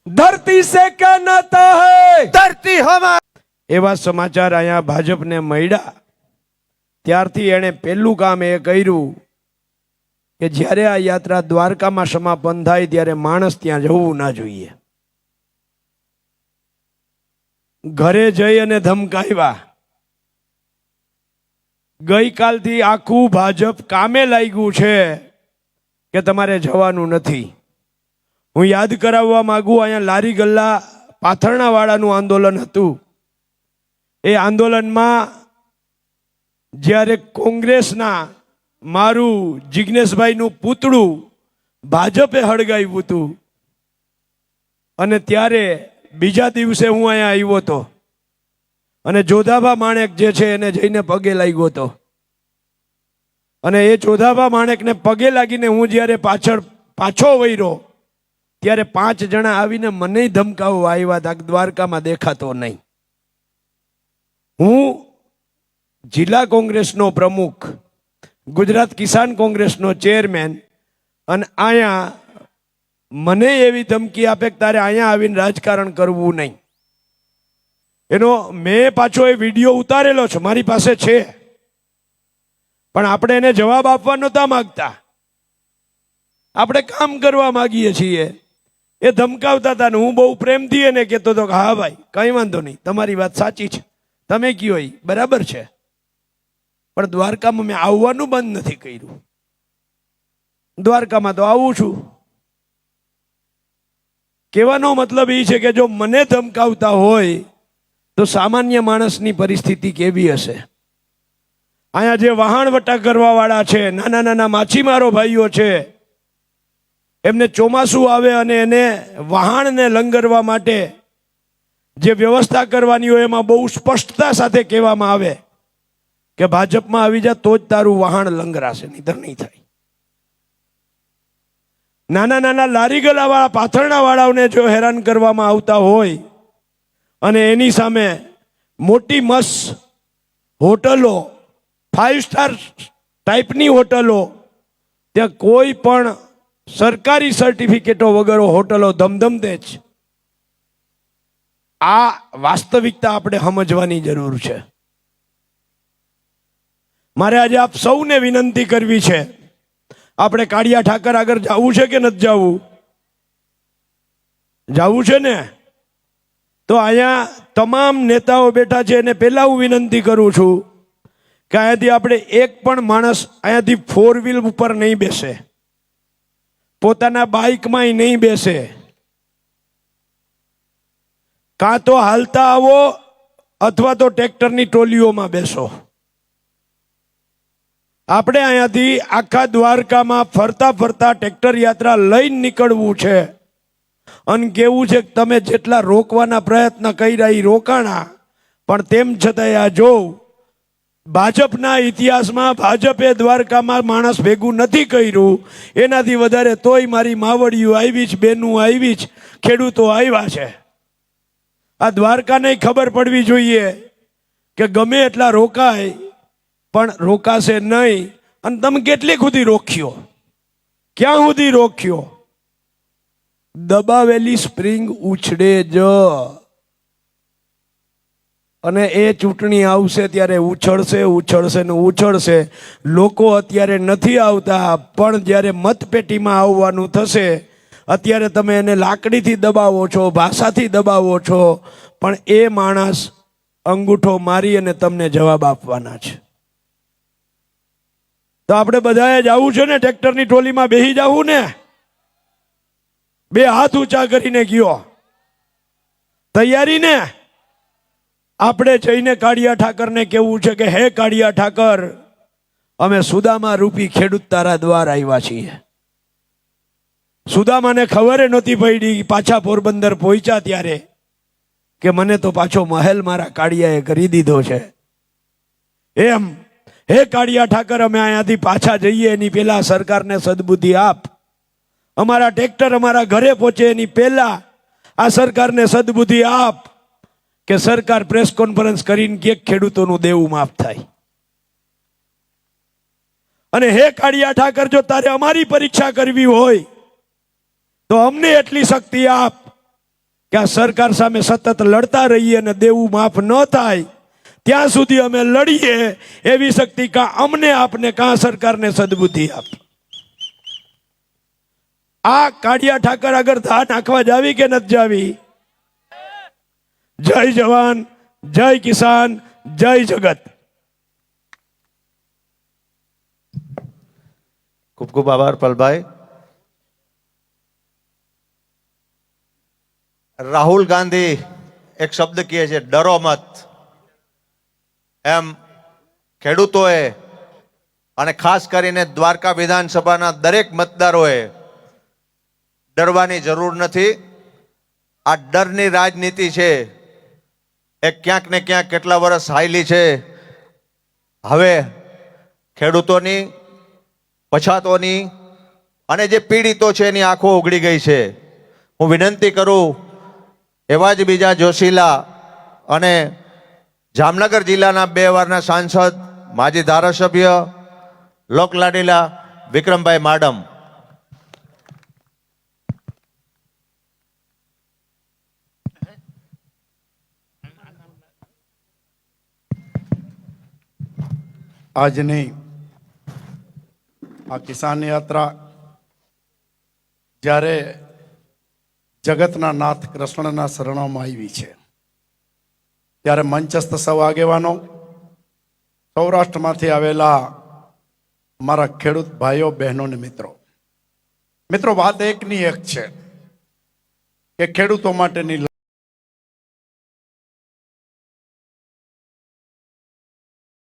ધરતી સે ક્યા નાતા હૈ, ધરતી હમારી. એવા સમાચાર અહીંયા ભાજપને મળ્યા ત્યારથી એણે પહેલું કામ એ કર્યું કે જ્યારે આ યાત્રા દ્વારકામાં સમાપન થાય ત્યારે માણસ ત્યાં જવું ના જોઈએ. ઘરે જઈ અને ધમકાવ્યા. ગઈકાલથી આખું ભાજપ કામે લાગ્યું છે કે તમારે જવાનું નથી. હું યાદ કરાવવા માંગુ, અહીંયા લારી ગલ્લા પાથરણા વાળાનું આંદોલન હતું. એ આંદોલનમાં જ્યારે કોંગ્રેસના મારું જિજ્ઞેશભાઈનું પૂતળું ભાજપે હળગાવ્યું હતું, અને ત્યારે બીજા દિવસે હું અહીંયા આવ્યો હતો અને જોધાભા માણેક જે છે એને જઈને પગે લાગ્યો હતો. અને એ જોધાભા માણેકને પગે લાગીને હું જ્યારે પાછો વળ્યો ત્યારે 5 જણા આવીને મને ધમકાવવા આવ્યા હતા કે દ્વારકામાં દેખાતો નહીં. હું જિલ્લા કોંગ્રેસનો પ્રમુખ, ગુજરાત કિસાન કોંગ્રેસનો ચેરમેન, અને અહીંયા મને એવી ધમકી આપે કે તારે અહીંયા આવીને રાજકારણ કરવું નહીં. એનો મેં પાછો એ વિડીયો ઉતારેલો છે, મારી પાસે છે, પણ આપણે એને જવાબ આપવા નહોતા માગતા. આપણે કામ કરવા માગીએ છીએ. એ ધમકાવતા હતા ને હું બહુ પ્રેમથી એને કહેતો હતો કે હા ભાઈ કંઈ વાંધો નહીં, તમારી વાત સાચી છે, તમે કયો એ બરાબર છે. પણ દ્વારકામાં મેં આવવાનું બંધ નથી કર્યું. દ્વારકામાં તો આવું છું. કહેવાનો મતલબ એ છે કે જો મને ધમકાવતા હોય તો સામાન્ય માણસની પરિસ્થિતિ કેવી હશે? અહીંયા જે વહાણવટા કરવા વાળા છે, નાના નાના માછીમારો ભાઈઓ છે, એમને ચોમાસું આવે અને એને વહાણને લંગરવા માટે જે વ્યવસ્થા કરવાની હોય એમાં બહુ સ્પષ્ટતા સાથે કહેવામાં આવે કે ભાજપમાં આવી જા તો જ તારું વહાણ લંગરાશે, નહીંતર નહીં થાય. નાના નાના લારી ગલાવાળા પાથરણા વાળાઓને જો હેરાન કરવામાં આવતા હોય અને એની સામે મોટી મસ્ત હોટલો, 5 સ્ટાર ટાઈપની હોટલો, ત્યાં કોઈ પણ સરકારી સર્ટિફિકેટો વગર હોટલો ધમધમતે જ. આ વાસ્તવિકતા આપણે સમજવાની જરૂર છે. મારે આજે આપ સૌને વિનંતી કરવી છે, આપણે કાળિયા ઠાકર આગળ જવું છે કે નથી જવું? જવું છે ને? તો અહીંયા તમામ નેતાઓ બેઠા છે એને પહેલા હું વિનંતી કરું છું કે અહીંયાથી આપણે એક પણ માણસ અહીંયાથી 4 વ્હીલ ઉપર નહીં બેસે, પોતાના બાઇકમાં નહીં બેસે. કાં તો હાલતા આવો અથવા તો ટ્રેક્ટરની ટોલીઓમાં બેસો. આપણે અહીંયાથી આખા દ્વારકામાં ફરતા ફરતા ટ્રેક્ટર યાત્રા લઈને નીકળવું છે અને કેવું છે કે તમે જેટલા રોકવાના પ્રયત્ન કર્યા એ રોકાણા, પણ તેમ છતાંય આ જોઉં ભાજપના ઇતિહાસમાં ભાજપે દ્વારકામાં માણસ ભેગું નથી કર્યું. એનાથી વધારે તોય મારી માવડીઓ આવી જ, બેનું આવી જ, ખેડૂતો આવ્યા છે. આ દ્વારકાને ખબર પડવી જોઈએ કે ગમે એટલા રોકાય પણ રોકાશે નહીં. અને તમે કેટલી સુધી રોક્યો? ક્યાં સુધી રોક્યો? દબાવેલી સ્પ્રિંગ ઉછળે જ, અને એ ચૂંટણી આવશે ત્યારે ઉછળશે, ઉછળશે ને ઉછળશે. લોકો અત્યારે નથી આવતા, પણ જ્યારે મતપેટીમાં આવવાનું થશે અત્યારે તમે એને લાકડીથી દબાવો છો, ભાષાથી દબાવો છો, પણ એ માણસ અંગૂઠો મારી અને તમને જવાબ આપવાના છે. તો આપણે બધાએ જવું છે ને, ટ્રેક્ટરની ટોલીમાં બેસી જવું ને. બે હાથ ઊંચા કરીને ગયો, તૈયારી ને. આપણે જઈને કાળિયા ઠાકરને કેવું છે કે હે કાળિયા ઠાકર, અમે સુદામા રૂપી ખેડૂત તારા દ્વાર આવ્યા છીએ. સુદામાને ખબર નહોતી પડી પાછા પોરબંદર પહોંચ્યા ત્યારે કે મને તો પાછો મહેલ મારા કાળિયાએ કરી દીધો છે. એમ હે કાળિયા ઠાકર, અમે અહીંયાથી પાછા જઈએ એની પહેલા સરકારને સદબુદ્ધિ આપ. અમારા ટ્રેક્ટર અમારા ઘરે પહોંચે એની પહેલા આ સરકારને સદબુદ્ધિ આપ કે સરકાર પ્રેસ કોન્ફરન્સ કરીને કે ખેડૂતોનું દેવું માફ થાય. અને હે કાળિયા ઠાકર, જો તારે અમારી પરીક્ષા કરવી હોય તો અમને એટલી શક્તિ આપ કે આ સરકાર સામે સતત લડતા રહીએ અને દેવું માફ ન થાય ત્યાં સુધી અમે લડીએ. એવી શક્તિ કાં અમને આપને કાં સરકારને સદબુદ્ધિ આપ. આ કાળિયા ઠાકર આગળ ધા નાખવા જાવી કે નથી જાવી? જય જવાન, જય કિસાન, જય જગત. ખૂબ ખૂબ આભાર પલભાઈ. રાહુલ ગાંધી એક શબ્દ કહે છે, ડરો મત. એમ ખેડૂતોએ અને ખાસ કરીને દ્વારકા વિધાનસભાના દરેક મતદારોએ ડરવાની જરૂર નથી. આ ડરની રાજનીતિ છે એ ક્યાંક ને ક્યાંક કેટલા વર્ષ હાયલી છે. હવે ખેડૂતોની, પછાતોની અને જે પીડિતો છે એની આંખો ઉઘડી ગઈ છે. હું વિનંતી કરું એવા જ બીજા જોશીલા અને જામનગર જિલ્લાના 2 વારના સાંસદ, માજી ધારાસભ્ય, લોકલાડીલા વિક્રમભાઈ માડમ. આજની આ કિસાન યાત્રા જ્યારે જગતના નાથ કૃષ્ણના શરણોમાં આવી છે ત્યારે મંચસ્થ સૌ આગેવાનો, સૌરાષ્ટ્રમાંથી આવેલા મારા ખેડૂત ભાઈઓ, બહેનો ને મિત્રો, વાત એકની એક છે કે ખેડૂતો માટેની